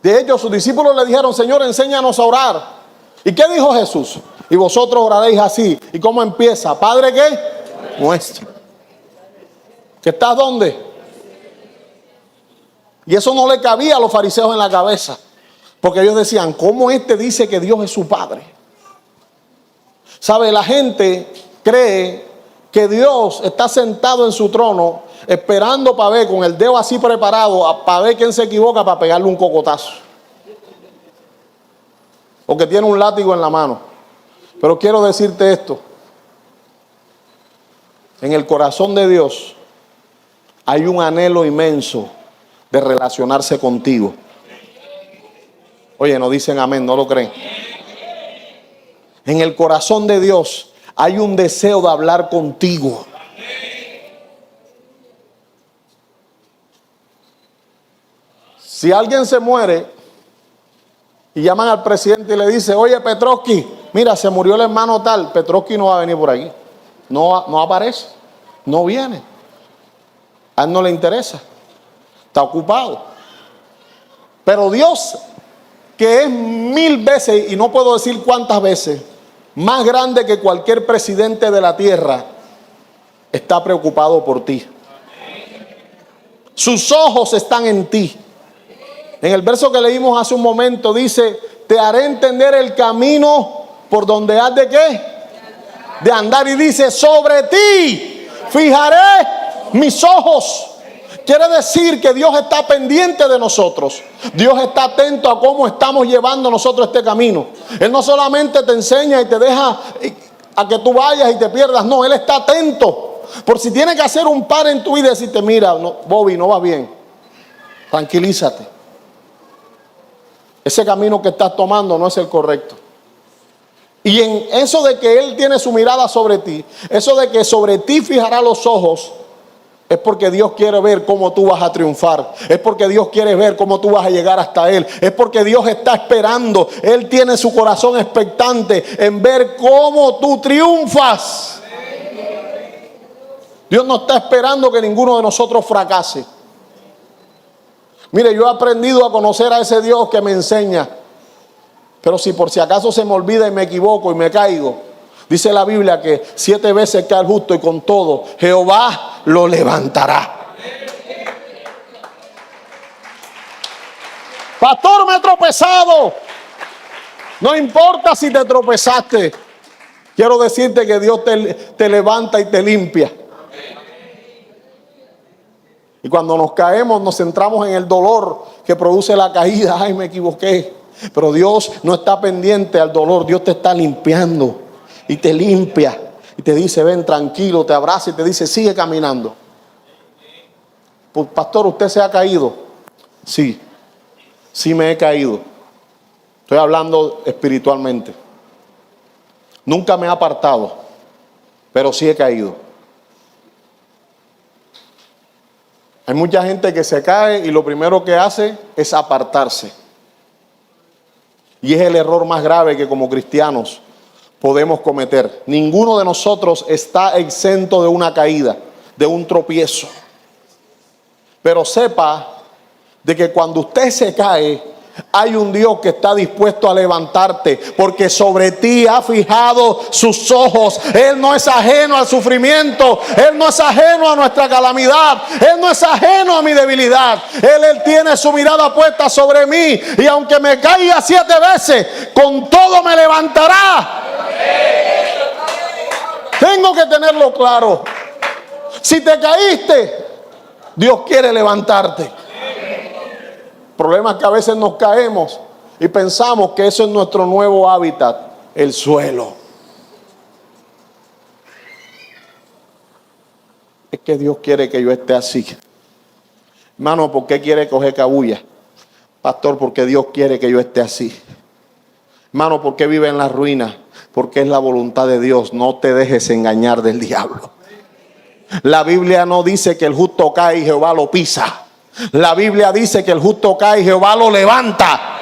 De hecho, sus discípulos le dijeron, Señor, enséñanos a orar. ¿Y qué dijo Jesús? Y vosotros oraréis así. ¿Y cómo empieza? ¿Padre qué? Nuestro. ¿Que estás dónde? Y eso no le cabía a los fariseos en la cabeza. Porque ellos decían, ¿cómo este dice que Dios es su Padre? ¿Sabe? La gente cree que Dios está sentado en su trono esperando para ver, con el dedo así preparado, para ver quién se equivoca para pegarle un cocotazo. O que tiene un látigo en la mano. Pero quiero decirte esto. En el corazón de Dios hay un anhelo inmenso de relacionarse contigo. Oye, no dicen amén, no lo creen. En el corazón de Dios hay un deseo de hablar contigo. Si alguien se muere y llaman al presidente y le dice, oye Petrovsky, mira, se murió el hermano tal, Petrovsky no va a venir por aquí. No aparece, no viene. A él no le interesa, está ocupado. Pero Dios, que es 1000 veces, y no puedo decir cuántas veces, más grande que cualquier presidente de la tierra, está preocupado por ti. Sus ojos están en ti. En el verso que leímos hace un momento dice, te haré entender el camino por donde has de ¿qué? De andar. Y dice, sobre ti fijaré mis ojos. Quiere decir que Dios está pendiente de nosotros. Dios está atento a cómo estamos llevando nosotros este camino. Él no solamente te enseña y te deja a que tú vayas y te pierdas. No, Él está atento. Por si tiene que hacer un par en tu vida y decirte, mira, no, Bobby, no va bien. Tranquilízate. Ese camino que estás tomando no es el correcto. Y en eso de que Él tiene su mirada sobre ti, eso de que sobre ti fijará los ojos, es porque Dios quiere ver cómo tú vas a triunfar. Es porque Dios quiere ver cómo tú vas a llegar hasta Él. Es porque Dios está esperando. Él tiene su corazón expectante en ver cómo tú triunfas. Dios no está esperando que ninguno de nosotros fracase. Mire, yo he aprendido a conocer a ese Dios que me enseña. Pero si por si acaso se me olvida y me equivoco y me caigo, dice la Biblia que 7 veces cae el justo y con todo Jehová lo levantará. Pastor, me he tropezado. No importa si te tropezaste. Quiero decirte que Dios te levanta y te limpia. Y cuando nos caemos nos centramos en el dolor que produce la caída. Ay, me equivoqué. Pero Dios no está pendiente al dolor. Dios te está limpiando y te limpia. Y te dice, ven tranquilo, te abraza y te dice, sigue caminando. Pues, pastor, ¿usted se ha caído? Sí, sí me he caído. Estoy hablando espiritualmente. Nunca me he apartado, pero sí he caído. Hay mucha gente que se cae y lo primero que hace es apartarse. Y es el error más grave que como cristianos podemos cometer. Ninguno de nosotros está exento de una caída, de un tropiezo. Pero sepa de que cuando usted se cae, hay un Dios que está dispuesto a levantarte, porque sobre ti ha fijado sus ojos. Él no es ajeno al sufrimiento, Él no es ajeno a nuestra calamidad, Él no es ajeno a mi debilidad. Él tiene su mirada puesta sobre mí, y aunque me caiga 7 veces, con todo me levantará. Tengo que tenerlo claro. Si te caíste, Dios quiere levantarte. El problema es que a veces nos caemos y pensamos que eso es nuestro nuevo hábitat, el suelo. Es que Dios quiere que yo esté así. Hermano, ¿por qué quiere coger cabulla? Pastor, porque Dios quiere que yo esté así. Hermano, ¿por qué vive en la ruina? Porque es la voluntad de Dios. No te dejes engañar del diablo. La Biblia no dice que el justo cae y Jehová lo pisa. La Biblia dice que el justo cae y Jehová lo levanta.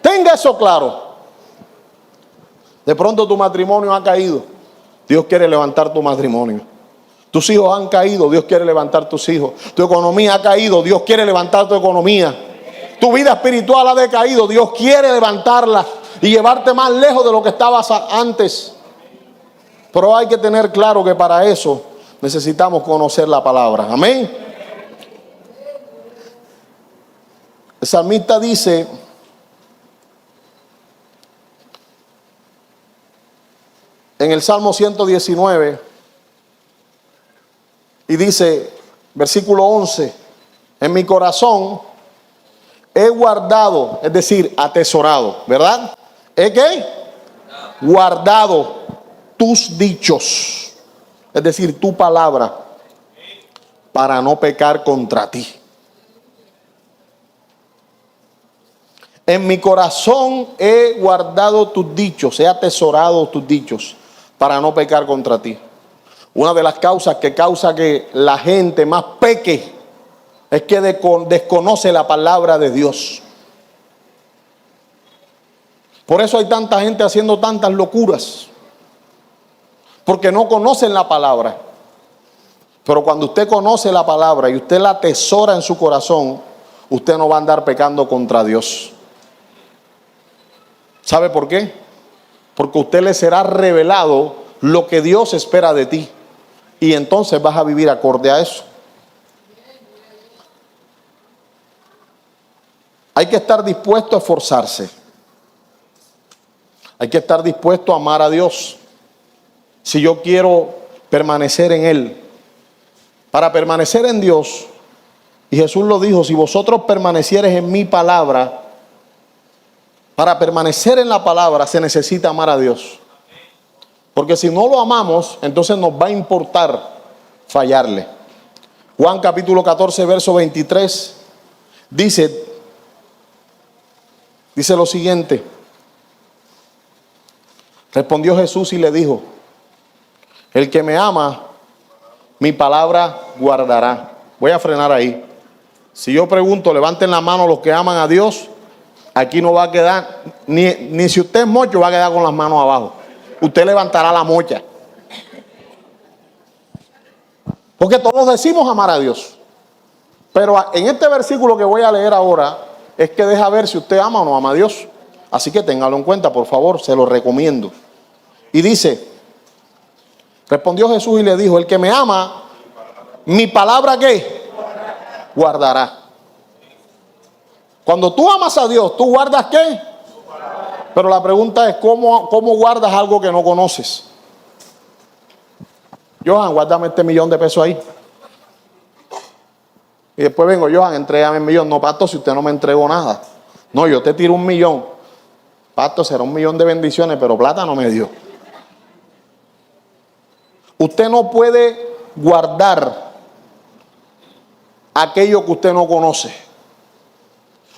Tenga eso claro. De pronto tu matrimonio ha caído. Dios quiere levantar tu matrimonio. Tus hijos han caído. Dios quiere levantar tus hijos. Tu economía ha caído. Dios quiere levantar tu economía. Tu vida espiritual ha decaído. Dios quiere levantarla y llevarte más lejos de lo que estabas antes. Pero hay que tener claro que para eso necesitamos conocer la palabra. Amén. El salmista dice, en el Salmo 119 y dice, versículo 11, en mi corazón he guardado, es decir, atesorado, ¿verdad? ¿Es qué? Guardado tus dichos, es decir, tu palabra, para no pecar contra ti. En mi corazón he guardado tus dichos, he atesorado tus dichos, para no pecar contra ti. Una de las causas que causa que la gente más peque es que desconoce la palabra de Dios. Por eso hay tanta gente haciendo tantas locuras, porque no conocen la palabra. Pero cuando usted conoce la palabra y usted la atesora en su corazón, usted no va a andar pecando contra Dios. ¿Sabe por qué? Porque a usted le será revelado lo que Dios espera de ti. Y entonces vas a vivir acorde a eso. Hay que estar dispuesto a esforzarse. Hay que estar dispuesto a amar a Dios. Si yo quiero permanecer en Él. Para permanecer en Dios, y Jesús lo dijo, si vosotros permaneciereis en mi palabra, para permanecer en la palabra se necesita amar a Dios. Porque si no lo amamos, entonces nos va a importar fallarle. Juan capítulo 14, verso 23, dice lo siguiente. Respondió Jesús y le dijo, el que me ama, mi palabra guardará. Voy a frenar ahí. Si yo pregunto, levanten la mano los que aman a Dios, aquí no va a quedar, ni si usted es mocho, va a quedar con las manos abajo. Usted levantará la mocha. Porque todos decimos amar a Dios. Pero en este versículo que voy a leer ahora, es que deja ver si usted ama o no ama a Dios. Así que téngalo en cuenta, por favor, se lo recomiendo. Y dice, respondió Jesús y le dijo, el que me ama, mi palabra ¿qué? Guardará. Cuando tú amas a Dios, ¿tú guardas qué? Pero la pregunta es, ¿cómo guardas algo que no conoces? Johan, guárdame este $1,000,000 ahí. Y después vengo, Johan, entrégame el $1,000,000. No, Pasto, si usted no me entregó nada. No, yo te tiro $1,000,000. Pasto, será $1,000,000 de bendiciones, pero plata no me dio. Usted no puede guardar aquello que usted no conoce.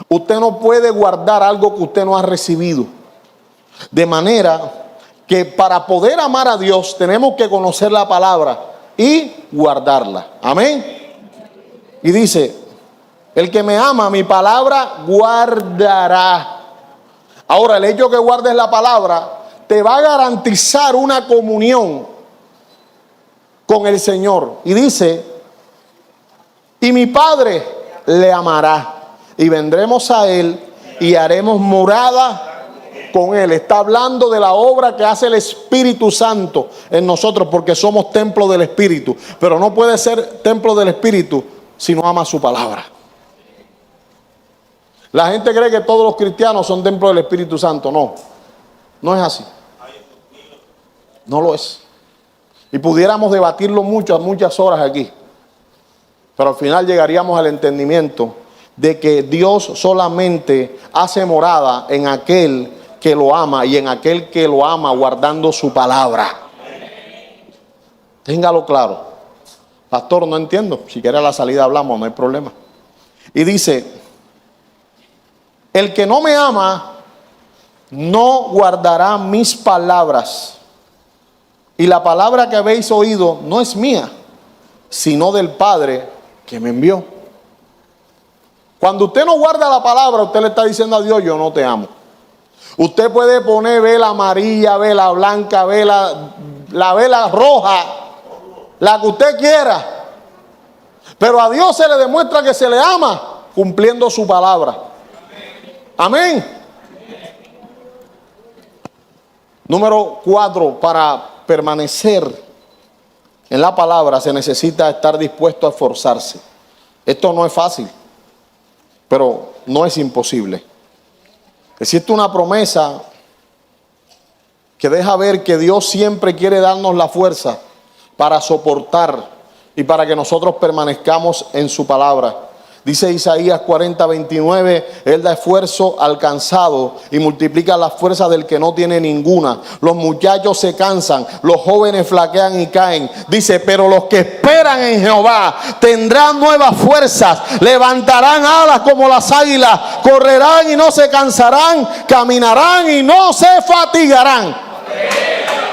Usted no puede guardar algo que usted no ha recibido. De manera que para poder amar a Dios tenemos que conocer la palabra y guardarla. Amén. Y dice, el que me ama, mi palabra guardará. Ahora, el hecho que guardes la palabra te va a garantizar una comunión con el Señor. Y dice, y mi Padre le amará, y vendremos a Él y haremos morada con Él. Está hablando de la obra que hace el Espíritu Santo en nosotros, porque somos templo del Espíritu. Pero no puede ser templo del Espíritu si no ama su palabra. La gente cree que todos los cristianos son templo del Espíritu Santo. No, no es así. No lo es. Y pudiéramos debatirlo muchas horas aquí. Pero al final llegaríamos al entendimiento de que Dios solamente hace morada en aquel que lo ama, y en aquel que lo ama guardando su palabra. Téngalo claro. Pastor, no entiendo. Si quiere a la salida hablamos, no hay problema. Y dice, el que no me ama no guardará mis palabras. Y la palabra que habéis oído no es mía, sino del Padre que me envió. Cuando usted no guarda la palabra, usted le está diciendo a Dios, yo no te amo. Usted puede poner vela amarilla, vela blanca, la vela roja, la que usted quiera. Pero a Dios se le demuestra que se le ama cumpliendo su palabra. Amén. Número 4, para permanecer en la palabra se necesita estar dispuesto a esforzarse. Esto no es fácil, pero no es imposible. Existe una promesa que deja ver que Dios siempre quiere darnos la fuerza para soportar y para que nosotros permanezcamos en su palabra. Dice Isaías 40:29, Él da esfuerzo al cansado y multiplica la fuerza del que no tiene ninguna. Los muchachos se cansan, los jóvenes flaquean y caen. Dice, pero los que esperan en Jehová tendrán nuevas fuerzas, levantarán alas como las águilas, correrán y no se cansarán, caminarán y no se fatigarán.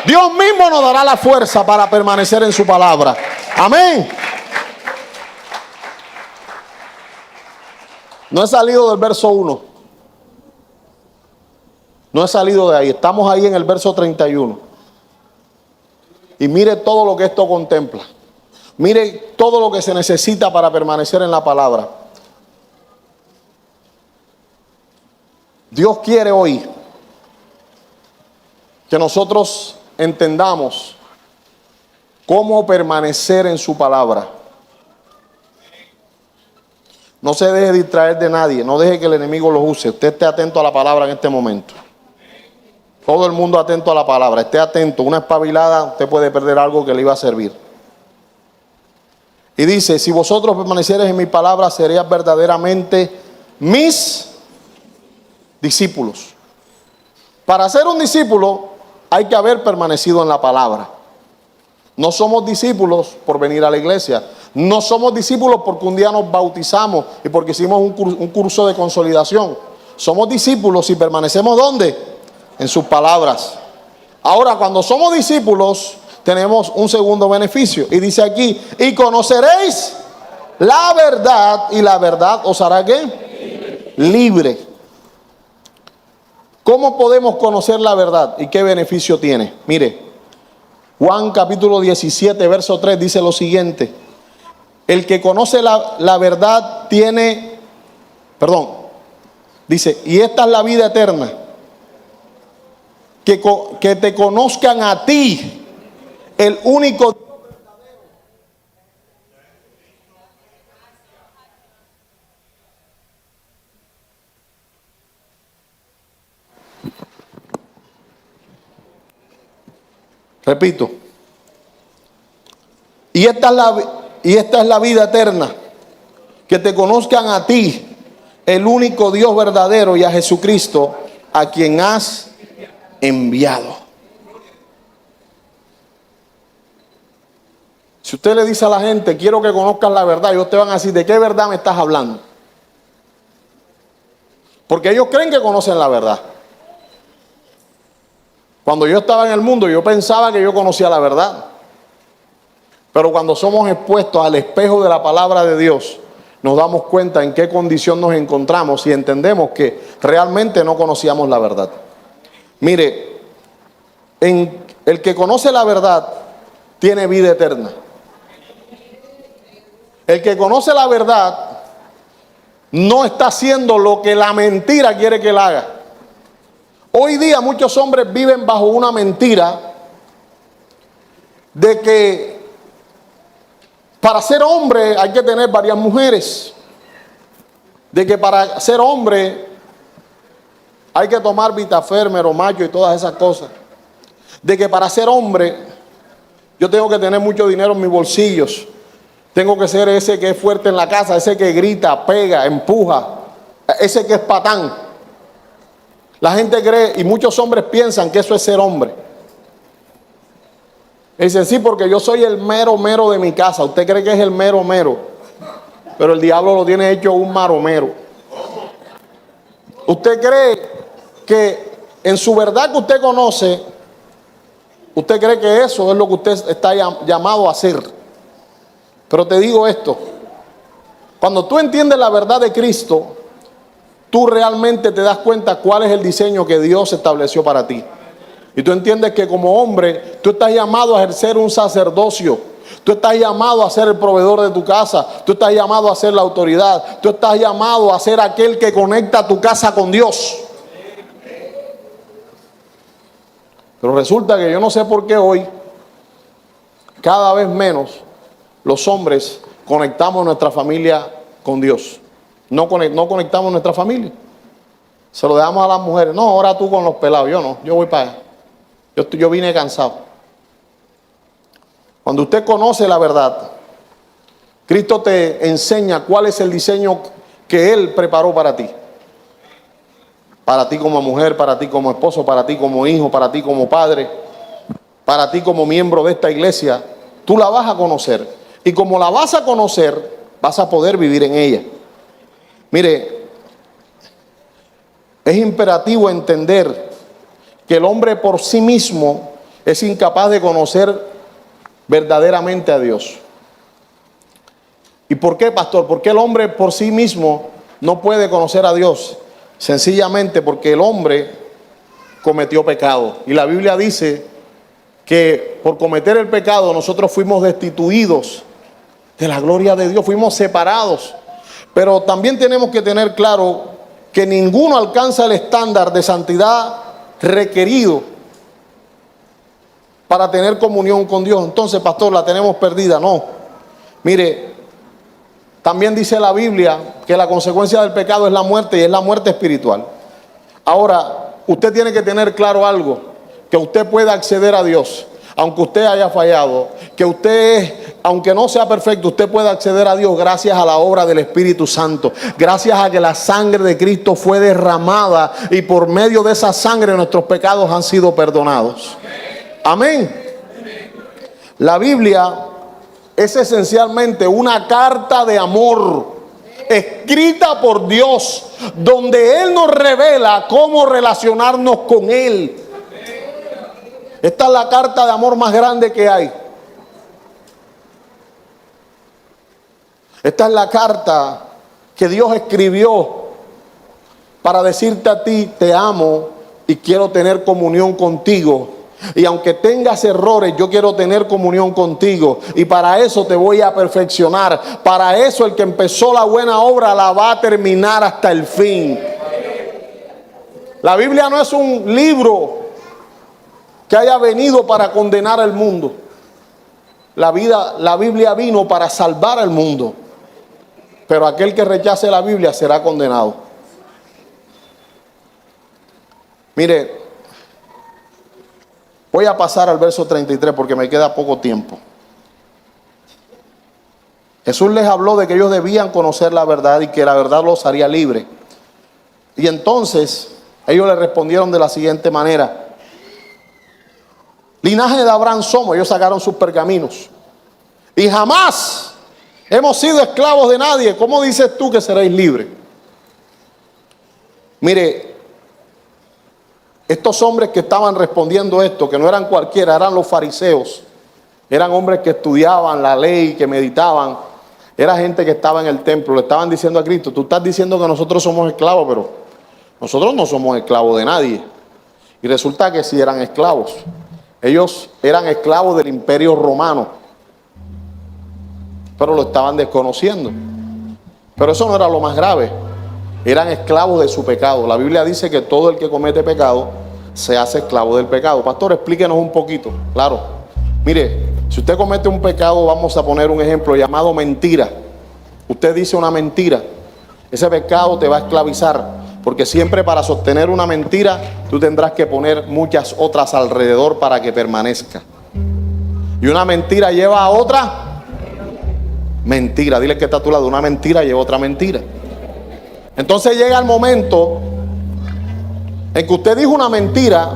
Dios mismo nos dará la fuerza para permanecer en su palabra. Amén. No he salido del verso 1. No he salido de ahí. Estamos ahí en el verso 31. Y mire todo lo que esto contempla. Mire todo lo que se necesita para permanecer en la palabra. Dios quiere hoy que nosotros entendamos cómo permanecer en su palabra. No se deje distraer de nadie, no deje que el enemigo lo use. Usted esté atento a la palabra en este momento. Todo el mundo atento a la palabra, esté atento. Una espabilada, usted puede perder algo que le iba a servir. Y dice, si vosotros permaneciereis en mi palabra, seréis verdaderamente mis discípulos. Para ser un discípulo hay que haber permanecido en la palabra. No somos discípulos por venir a la iglesia. No somos discípulos porque un día nos bautizamos y porque hicimos un curso de consolidación. Somos discípulos si permanecemos ¿dónde? En sus palabras. Ahora, cuando somos discípulos, tenemos un segundo beneficio. Y dice aquí, y conoceréis la verdad, y la verdad os hará ¿qué? Libre. ¿Cómo podemos conocer la verdad y qué beneficio tiene? Mire, Juan capítulo 17, verso 3 dice lo siguiente. El que conoce la verdad dice, y esta es la vida eterna, que te conozcan a ti, el único Dios verdadero. Repito, y esta es la vida eterna, que te conozcan a ti, el único Dios verdadero, y a Jesucristo, a quien has enviado. Si usted le dice a la gente, quiero que conozcan la verdad, ellos te van a decir, ¿de qué verdad me estás hablando? Porque ellos creen que conocen la verdad. Cuando yo estaba en el mundo, yo pensaba que yo conocía la verdad. Pero cuando somos expuestos al espejo de la palabra de Dios, nos damos cuenta en qué condición nos encontramos y entendemos que realmente no conocíamos la verdad. Mire, el que conoce la verdad tiene vida eterna. El que conoce la verdad no está haciendo lo que la mentira quiere que él haga. Hoy día muchos hombres viven bajo una mentira de que para ser hombre hay que tener varias mujeres. De que para ser hombre hay que tomar Vitafermer o macho y todas esas cosas. De que para ser hombre yo tengo que tener mucho dinero en mis bolsillos. Tengo que ser ese que es fuerte en la casa, ese que grita, pega, empuja, ese que es patán. La gente cree y muchos hombres piensan que eso es ser hombre. Dice, sí, porque yo soy el mero mero de mi casa. Usted cree que es el mero mero, pero el diablo lo tiene hecho un maromero. Usted cree que en su verdad que usted conoce, usted cree que eso es lo que usted está llamado a hacer. Pero te digo esto, cuando tú entiendes la verdad de Cristo, tú realmente te das cuenta cuál es el diseño que Dios estableció para ti. Y tú entiendes que como hombre, tú estás llamado a ejercer un sacerdocio. Tú estás llamado a ser el proveedor de tu casa. Tú estás llamado a ser la autoridad. Tú estás llamado a ser aquel que conecta tu casa con Dios. Pero resulta que yo no sé por qué hoy, cada vez menos, los hombres conectamos nuestra familia con Dios. No conectamos nuestra familia. Se lo dejamos a las mujeres. No, ahora tú con los pelados. Yo no, yo voy para allá. Yo vine cansado. Cuando usted conoce la verdad, Cristo te enseña cuál es el diseño que Él preparó para ti. Para ti como mujer, para ti como esposo, para ti como hijo, para ti como padre, para ti como miembro de esta iglesia. Tú la vas a conocer. Y como la vas a conocer, vas a poder vivir en ella. Mire, es imperativo entender que el hombre por sí mismo es incapaz de conocer verdaderamente a Dios. ¿Y por qué, pastor? ¿Por qué el hombre por sí mismo no puede conocer a Dios? Sencillamente porque el hombre cometió pecado. Y la Biblia dice que por cometer el pecado nosotros fuimos destituidos de la gloria de Dios, fuimos separados. Pero también tenemos que tener claro que ninguno alcanza el estándar de santidad requerido para tener comunión con Dios. Entonces, pastor, la tenemos perdida. No. Mire, también dice la Biblia que la consecuencia del pecado es la muerte, y es la muerte espiritual. Ahora, usted tiene que tener claro algo, que usted puede acceder a Dios, aunque usted haya fallado, que usted, aunque no sea perfecto, usted puede acceder a Dios gracias a la obra del Espíritu Santo, gracias a que la sangre de Cristo fue derramada y por medio de esa sangre nuestros pecados han sido perdonados. Amén. La Biblia es esencialmente una carta de amor escrita por Dios, donde Él nos revela cómo relacionarnos con Él. Esta es la carta de amor más grande que hay. Esta es la carta que Dios escribió para decirte a ti: te amo y quiero tener comunión contigo. Y aunque tengas errores, yo quiero tener comunión contigo. Y para eso te voy a perfeccionar. Para eso el que empezó la buena obra la va a terminar hasta el fin. La Biblia no es un libro que haya venido para condenar al mundo. La Biblia vino para salvar al mundo. Pero aquel que rechace la Biblia será condenado. Mire, voy a pasar al verso 33 porque me queda poco tiempo. Jesús les habló de que ellos debían conocer la verdad y que la verdad los haría libres. Y entonces ellos le respondieron de la siguiente manera: linaje de Abraham somos. Ellos sacaron sus pergaminos. Y jamás hemos sido esclavos de nadie. ¿Cómo dices tú que seréis libres? Mire, estos hombres que estaban respondiendo esto, que no eran cualquiera, eran los fariseos. Eran hombres que estudiaban la ley, que meditaban. Era gente que estaba en el templo. Le estaban diciendo a Cristo: tú estás diciendo que nosotros somos esclavos, pero nosotros no somos esclavos de nadie. Y resulta que sí eran esclavos. Ellos eran esclavos del Imperio Romano, pero lo estaban desconociendo. Pero eso no era lo más grave. Eran esclavos de su pecado. La Biblia dice que todo el que comete pecado se hace esclavo del pecado. Pastor, explíquenos un poquito. Claro. Mire, si usted comete un pecado, vamos a poner un ejemplo llamado mentira. Usted dice una mentira. Ese pecado te va a esclavizar, porque siempre para sostener una mentira tú tendrás que poner muchas otras alrededor para que permanezca. Y una mentira lleva a otra mentira. Dile que está a tu lado: una mentira lleva a otra mentira. Entonces llega el momento en que usted dijo una mentira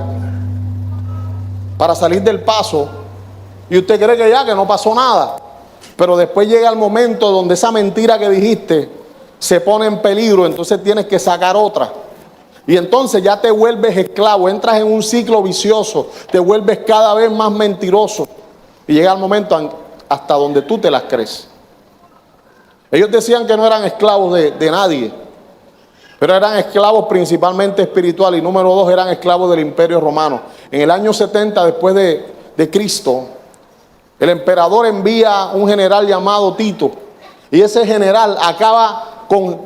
para salir del paso y usted cree que ya, que no pasó nada. Pero después llega el momento donde esa mentira que dijiste se pone en peligro, entonces tienes que sacar otra. Y entonces ya te vuelves esclavo, entras en un ciclo vicioso, te vuelves cada vez más mentiroso. Y llega el momento hasta donde tú te las crees. Ellos decían que no eran esclavos de nadie, pero eran esclavos principalmente espirituales. Y número 2, eran esclavos del Imperio Romano. En el año 70 después de Cristo, el emperador envía un general llamado Tito. Y ese general acaba con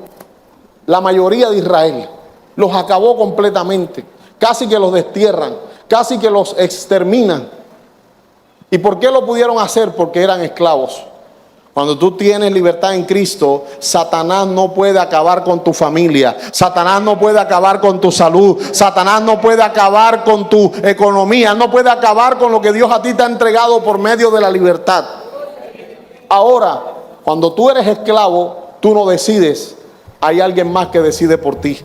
la mayoría de Israel. Los acabó completamente. Casi que los destierran, casi que los exterminan. ¿Y por qué lo pudieron hacer? Porque eran esclavos. Cuando tú tienes libertad en Cristo, Satanás no puede acabar con tu familia. Satanás no puede acabar con tu salud. Satanás no puede acabar con tu economía. No puede acabar con lo que Dios a ti te ha entregado por medio de la libertad. Ahora, cuando tú eres esclavo, tú no decides. Hay alguien más que decide por ti.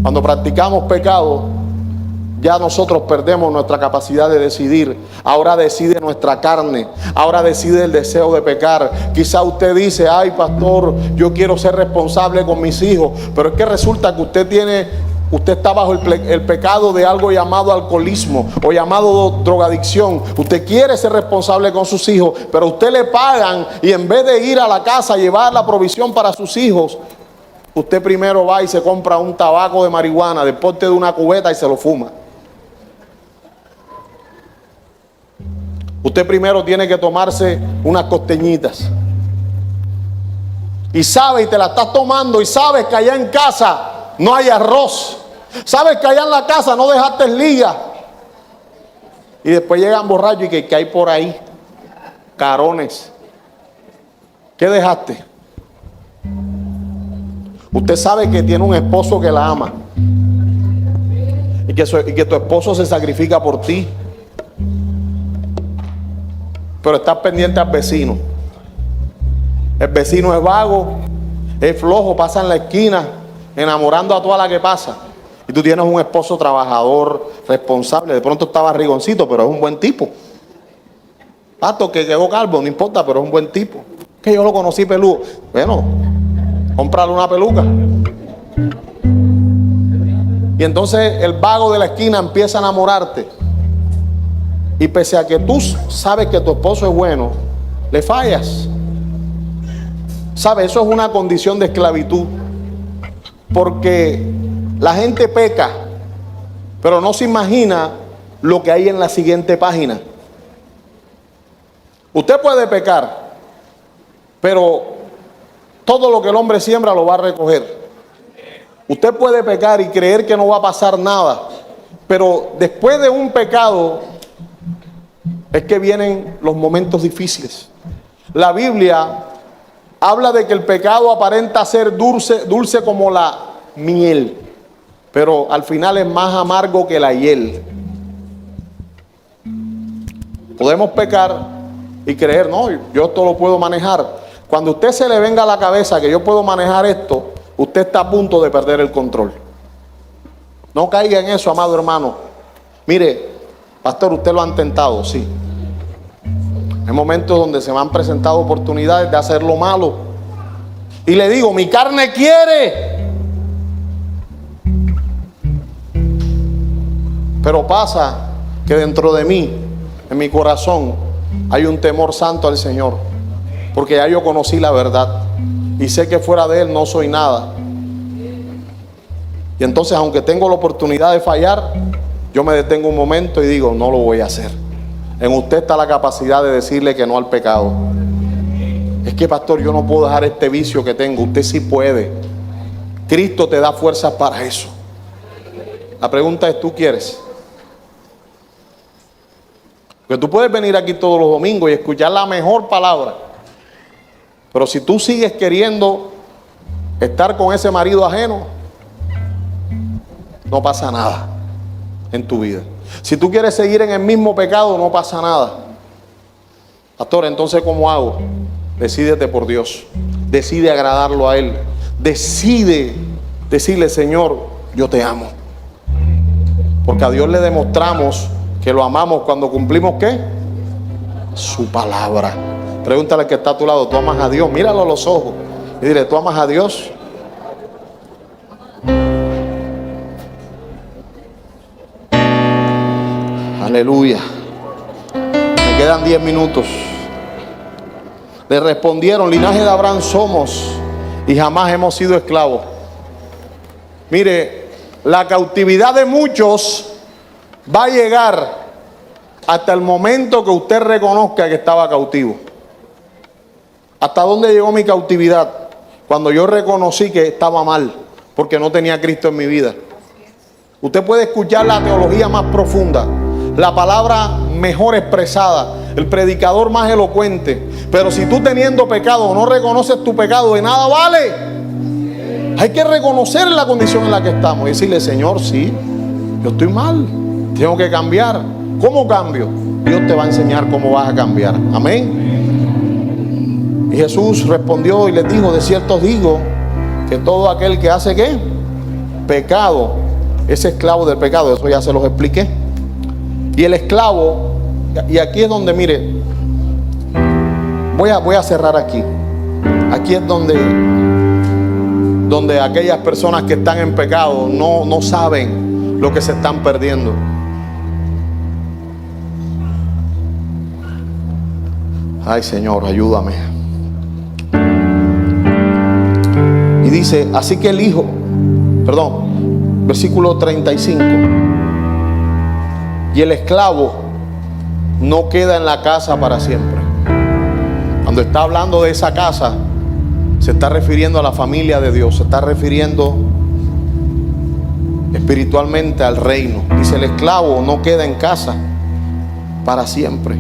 Cuando practicamos pecado, ya nosotros perdemos nuestra capacidad de decidir. Ahora decide nuestra carne. Ahora decide el deseo de pecar. Quizá usted dice, ay pastor, yo quiero ser responsable con mis hijos. Pero es que resulta que usted está bajo el pecado de algo llamado alcoholismo o llamado drogadicción. Usted quiere ser responsable con sus hijos, pero usted le pagan y en vez de ir a la casa a llevar la provisión para sus hijos, usted primero va y se compra un tabaco de marihuana del porte de una cubeta y se lo fuma. Usted primero tiene que tomarse unas costeñitas. Y sabe, y te la estás tomando, y sabes que allá en casa no hay arroz. Sabes que allá en la casa no dejaste liga. Y después llegan borrachos y que hay por ahí carones. ¿Qué dejaste? Usted sabe que tiene un esposo que la ama. Y que tu esposo se sacrifica por ti. Pero estás pendiente al vecino. El vecino es vago, es flojo, pasa en la esquina enamorando a toda la que pasa. Y tú tienes un esposo trabajador, responsable. De pronto está barrigoncito, pero es un buen tipo. Pato que quedó calvo, no importa, pero es un buen tipo. Que yo lo conocí peludo. Bueno, cómprale una peluca. Y entonces el vago de la esquina empieza a enamorarte. Y pese a que tú sabes que tu esposo es bueno, le fallas. ¿Sabes? Eso es una condición de esclavitud. Porque la gente peca, pero no se imagina lo que hay en la siguiente página. Usted puede pecar, pero todo lo que el hombre siembra lo va a recoger. Usted puede pecar y creer que no va a pasar nada, pero después de un pecado es que vienen los momentos difíciles. La Biblia habla de que el pecado aparenta ser dulce como la miel, pero al final es más amargo que la hiel. Podemos pecar y creer, no, yo esto lo puedo manejar. Cuando a usted se le venga a la cabeza que yo puedo manejar esto, usted está a punto de perder el control. No caiga en eso, amado hermano. Mire, pastor, usted lo han tentado, sí. Hay momentos donde se me han presentado oportunidades de hacer lo malo. Y le digo, mi carne quiere. Pero pasa que dentro de mí, en mi corazón, hay un temor santo al Señor. Porque ya yo conocí la verdad. Y sé que fuera de Él no soy nada. Y entonces, aunque tengo la oportunidad de fallar, yo me detengo un momento y digo, no lo voy a hacer. En usted está la capacidad de decirle que no al pecado. Es que pastor, yo no puedo dejar este vicio que tengo. Usted sí puede. Cristo te da fuerzas para eso. La pregunta es, ¿tú quieres? Porque tú puedes venir aquí todos los domingos y escuchar la mejor palabra. Pero si tú sigues queriendo estar con ese marido ajeno, no pasa nada en tu vida. Si tú quieres seguir en el mismo pecado, no pasa nada. Pastor, entonces ¿cómo hago? Decídete por Dios. Decide agradarlo a Él. Decide decirle, Señor, yo te amo. Porque a Dios le demostramos que lo amamos cuando cumplimos ¿qué? Su palabra. Pregúntale al que está a tu lado, ¿tú amas a Dios? Míralo a los ojos y dile, ¿tú amas a Dios? Aleluya. Me quedan 10 minutos. Le respondieron, linaje de Abraham somos y jamás hemos sido esclavos. Mire, la cautividad de muchos va a llegar hasta el momento que usted reconozca que estaba cautivo. ¿Hasta dónde llegó mi cautividad? Cuando yo reconocí que estaba mal, porque no tenía a Cristo en mi vida. Usted puede escuchar la teología más profunda, la palabra mejor expresada, el predicador más elocuente. Pero si tú teniendo pecado no reconoces tu pecado, de nada vale. Hay que reconocer la condición en la que estamos y decirle: Señor, sí, yo estoy mal, tengo que cambiar. ¿Cómo cambio? Dios te va a enseñar cómo vas a cambiar. Amén. Y Jesús respondió y les dijo: de cierto os digo que todo aquel que hace ¿qué? Pecado es esclavo del pecado. Eso ya se los expliqué. Y el esclavo, y aquí es donde, mire, voy a cerrar aquí. Aquí es donde aquellas personas que están en pecado no saben lo que se están perdiendo. Ay, Señor, ayúdame. Y dice: así que el Hijo, versículo 35, y el esclavo no queda en la casa para siempre. Cuando está hablando de esa casa, se está refiriendo a la familia de Dios, se está refiriendo espiritualmente al reino. Dice: el esclavo no queda en casa para siempre.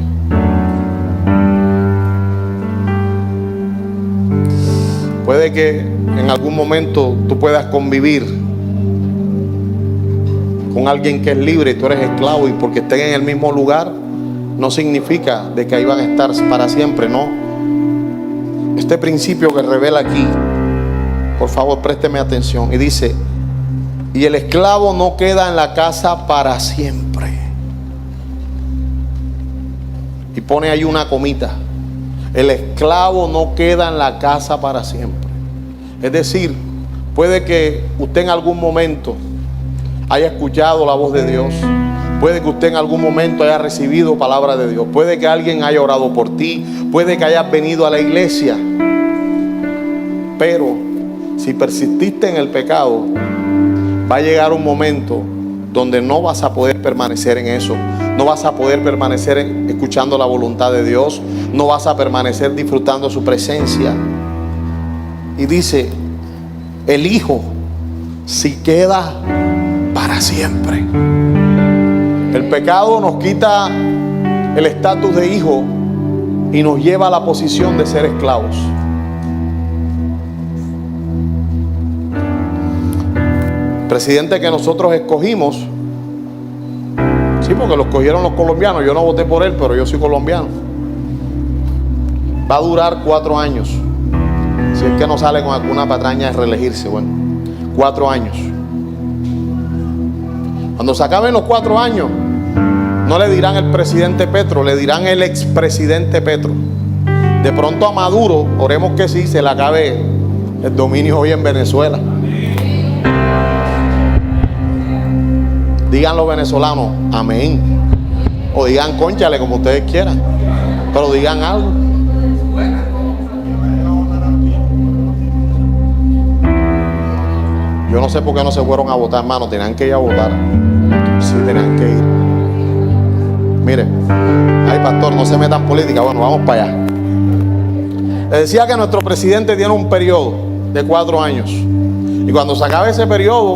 Puede que en algún momento tú puedas convivir con alguien que es libre y tú eres esclavo, y porque estén en el mismo lugar no significa de que ahí van a estar para siempre, no. Este principio que revela aquí, por favor, présteme atención. Y dice: y el esclavo no queda en la casa para siempre. Y pone ahí una comita: el esclavo no queda en la casa para siempre. Es decir, puede que usted en algún momento haya escuchado la voz de Dios. Puede que usted en algún momento haya recibido palabra de Dios. Puede que alguien haya orado por ti. Puede que hayas venido a la iglesia. Pero si persististe en el pecado, va a llegar un momento donde no vas a poder permanecer en eso. No vas a poder permanecer escuchando la voluntad de Dios. No vas a permanecer disfrutando su presencia. Y dice: el Hijo si queda para siempre. El pecado nos quita el estatus de hijo y nos lleva a la posición de ser esclavos. El presidente que nosotros escogimos, sí, porque lo escogieron los colombianos, yo no voté por él, pero yo soy colombiano, va a durar 4 años. Si es que no sale con alguna patraña de reelegirse, bueno, 4 años. Cuando se acaben los 4 años, no le dirán el presidente Petro, le dirán el expresidente Petro. De pronto a Maduro, oremos que sí, se le acabe el dominio hoy en Venezuela. Digan los venezolanos: amén. O digan: cónchale, como ustedes quieran. Pero digan algo. Yo no sé por qué no se fueron a votar, hermano. Tenían que ir a votar. Sí, tenían que ir. Mire, ay, pastor, no se meta en política. Bueno, vamos para allá. Les decía que nuestro presidente tiene un periodo de 4 años. Y cuando se acabe ese periodo,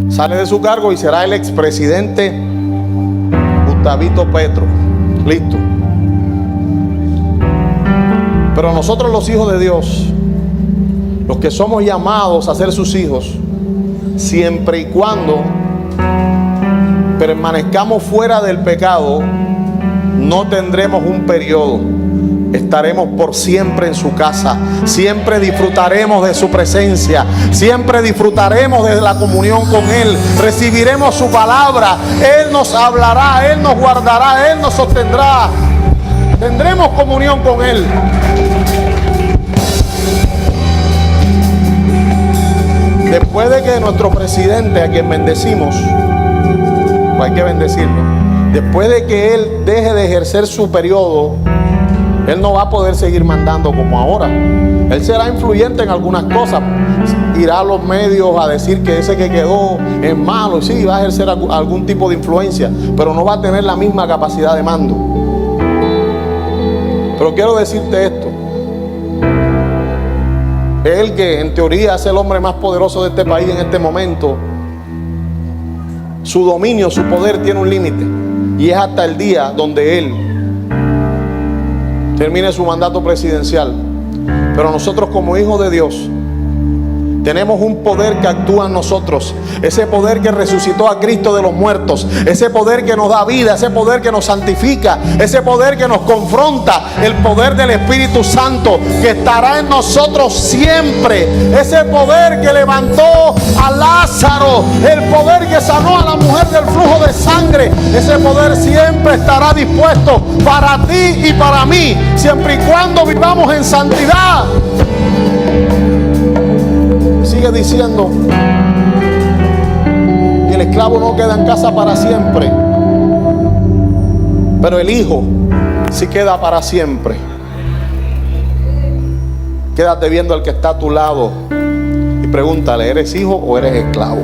sale de su cargo y será el expresidente Gustavito Petro. Listo. Pero nosotros, los hijos de Dios, los que somos llamados a ser sus hijos, siempre y cuando permanezcamos fuera del pecado, no tendremos un periodo. Estaremos por siempre en su casa. Siempre disfrutaremos de su presencia. Siempre disfrutaremos de la comunión con Él. Recibiremos su palabra. Él nos hablará, Él nos guardará, Él nos sostendrá. Tendremos comunión con Él. Después de que nuestro presidente, a quien bendecimos, pues hay que bendecirlo, después de que él deje de ejercer su periodo, él no va a poder seguir mandando como ahora. Él será influyente en algunas cosas, irá a los medios a decir que ese que quedó es malo, y sí, va a ejercer algún tipo de influencia, pero no va a tener la misma capacidad de mando. Pero quiero decirte esto: él, que en teoría es el hombre más poderoso de este país en este momento, su dominio, su poder tiene un límite, y es hasta el día donde él termine su mandato presidencial. Pero nosotros como hijos de Dios tenemos un poder que actúa en nosotros. Ese poder que resucitó a Cristo de los muertos. Ese poder que nos da vida. Ese poder que nos santifica. Ese poder que nos confronta. El poder del Espíritu Santo que estará en nosotros siempre. Ese poder que levantó a Lázaro. El poder que sanó a la mujer del flujo de sangre. Ese poder siempre estará dispuesto para ti y para mí. Siempre y cuando vivamos en santidad. Sigue diciendo, y el esclavo no queda en casa para siempre, pero el hijo sí queda para siempre. Quédate viendo al que está a tu lado y pregúntale, ¿eres hijo o eres esclavo?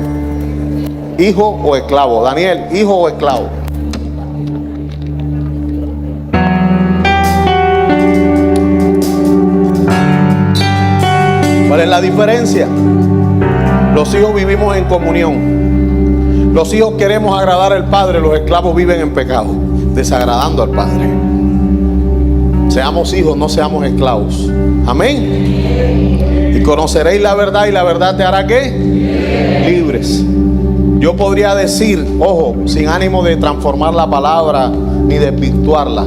¿Hijo o esclavo? Daniel, ¿hijo o esclavo? ¿Cuál es la diferencia? Los hijos vivimos en comunión. Los hijos queremos agradar al Padre. Los esclavos viven en pecado, desagradando al Padre. Seamos hijos, no seamos esclavos. Amén. Y conoceréis la verdad, y la verdad te hará ¿qué? Libres. Yo podría decir, ojo, sin ánimo de transformar la palabra ni de desvirtuarla,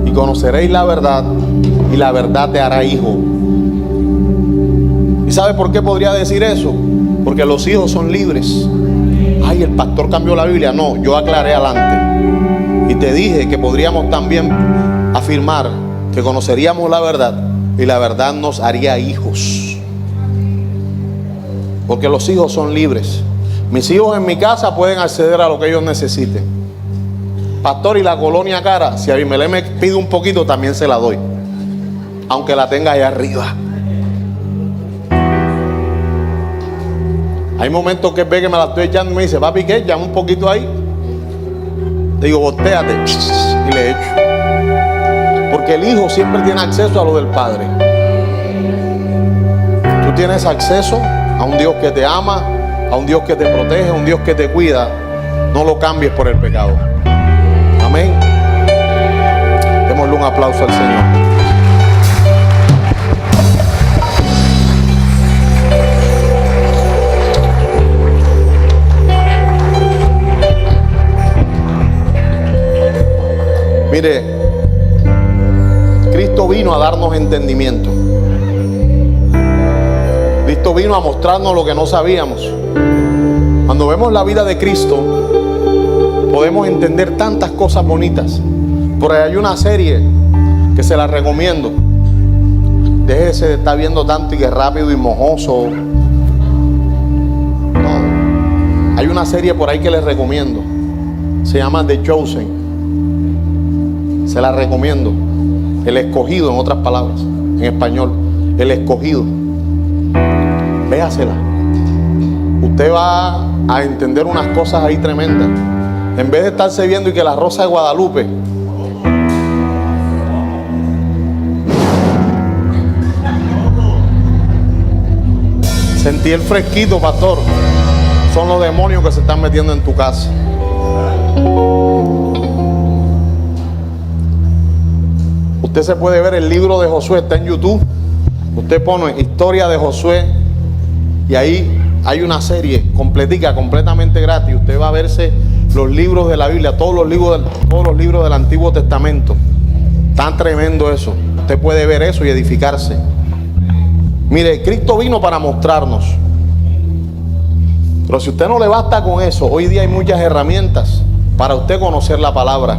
y conoceréis la verdad, y la verdad te hará hijo. ¿Y sabe por qué podría decir eso? Porque los hijos son libres. Ay, el pastor cambió la Biblia. No, yo aclaré adelante. Y te dije que podríamos también afirmar que conoceríamos la verdad y la verdad nos haría hijos. Porque los hijos son libres. Mis hijos en mi casa pueden acceder a lo que ellos necesiten. Pastor, y la colonia cara, si Abimelech me pide un poquito, también se la doy. Aunque la tenga allá arriba. Hay momentos que ve que me la estoy echando y me dice, papi, ¿qué? Llama un poquito ahí. Le digo, voltéate. Y le echo. Porque el hijo siempre tiene acceso a lo del padre. Tú tienes acceso a un Dios que te ama, a un Dios que te protege, a un Dios que te cuida. No lo cambies por el pecado. Amén. Démosle un aplauso al Señor. Mire, Cristo vino a darnos entendimiento. Cristo vino a mostrarnos lo que no sabíamos. Cuando vemos la vida de Cristo, podemos entender tantas cosas bonitas. Por ahí hay una serie que se la recomiendo. Déjese de estar viendo tanto y que rápido y mojoso. No. Hay una serie por ahí que les recomiendo. Se llama The Chosen. Se la recomiendo. El escogido, en otras palabras, en español. El escogido. Véasela. Usted va a entender unas cosas ahí tremendas. En vez de estarse viendo y que la Rosa de Guadalupe. Sentí el fresquito, pastor. Son los demonios que se están metiendo en tu casa. Usted se puede ver el libro de Josué, está en YouTube. Usted pone Historia de Josué y ahí hay una serie completica, completamente gratis. Usted va a verse los libros de la Biblia, todos los libros del Antiguo Testamento. Tan tremendo eso. Usted puede ver eso y edificarse. Mire, Cristo vino para mostrarnos. Pero si usted no le basta con eso, hoy día hay muchas herramientas para usted conocer la palabra.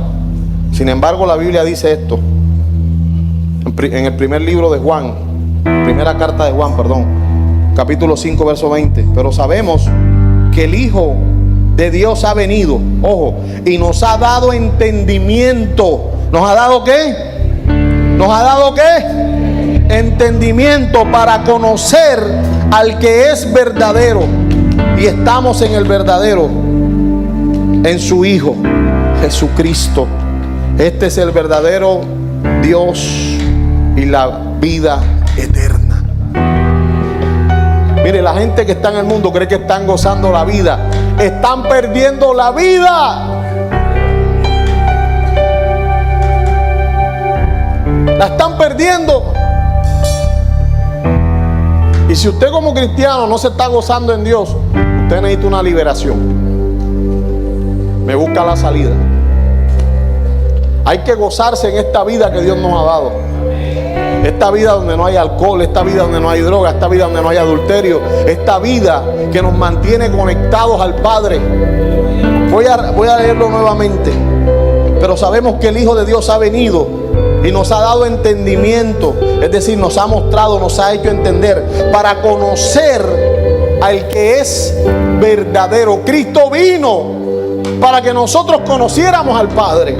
Sin embargo, la Biblia dice esto. En el primer libro de Juan, primera carta de Juan, capítulo 5, verso 20. Pero sabemos que el Hijo de Dios ha venido, ojo, y nos ha dado entendimiento. ¿Nos ha dado qué? ¿Nos ha dado qué? Entendimiento para conocer al que es verdadero. Y estamos en el verdadero, en su Hijo, Jesucristo. Este es el verdadero Dios y la vida eterna. Mire, la gente que está en el mundo cree que están gozando la vida. Están perdiendo la vida. La están perdiendo. Y si usted como cristiano no se está gozando en Dios, usted necesita una liberación. Me busca la salida. Hay que gozarse en esta vida que Dios nos ha dado. Esta vida donde no hay alcohol, esta vida donde no hay droga, esta vida donde no hay adulterio, esta vida que nos mantiene conectados al Padre. Voy a leerlo nuevamente. Pero sabemos que el Hijo de Dios ha venido y nos ha dado entendimiento, es decir, nos ha mostrado, nos ha hecho entender para conocer al que es verdadero. Cristo vino para que nosotros conociéramos al Padre.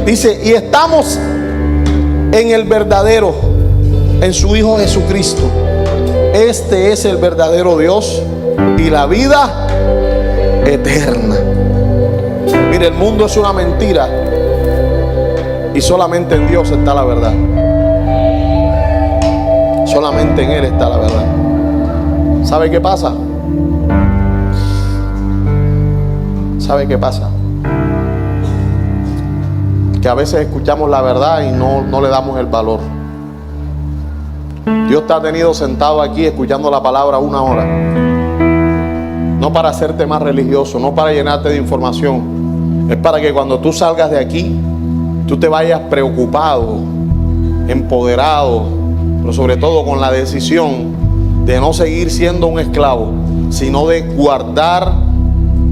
Dice, y estamos en el verdadero, en su Hijo Jesucristo. Este es el verdadero Dios y la vida eterna. Mire, el mundo es una mentira y solamente en Dios está la verdad. Solamente en Él está la verdad. ¿Sabe qué pasa? ¿Sabe qué pasa? Que a veces escuchamos la verdad y no le damos el valor. Dios te ha tenido sentado aquí escuchando la palabra 1 hora. No para hacerte más religioso, no para llenarte de información. Es para que cuando tú salgas de aquí, tú te vayas preocupado, empoderado, pero sobre todo con la decisión de no seguir siendo un esclavo, sino de guardar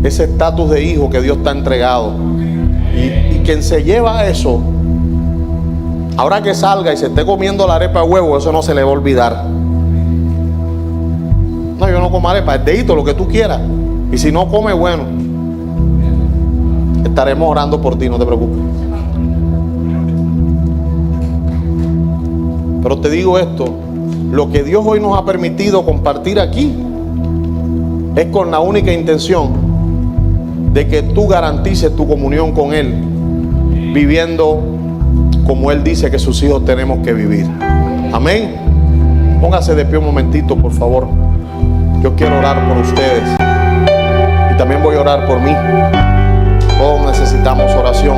ese estatus de hijo que Dios te ha entregado. Y quien se lleva eso, ahora que salga y se esté comiendo la arepa de huevo, eso no se le va a olvidar. No, yo no como arepa, el dedito, lo que tú quieras. Y si no come, bueno, estaremos orando por ti, no te preocupes. Pero te digo esto, lo que Dios hoy nos ha permitido compartir aquí es con la única intención de que tú garantices tu comunión con Él, viviendo como Él dice que sus hijos tenemos que vivir. Amén. Póngase de pie un momentito, por favor. Yo quiero orar por ustedes y también voy a orar por mí. Todos necesitamos oración.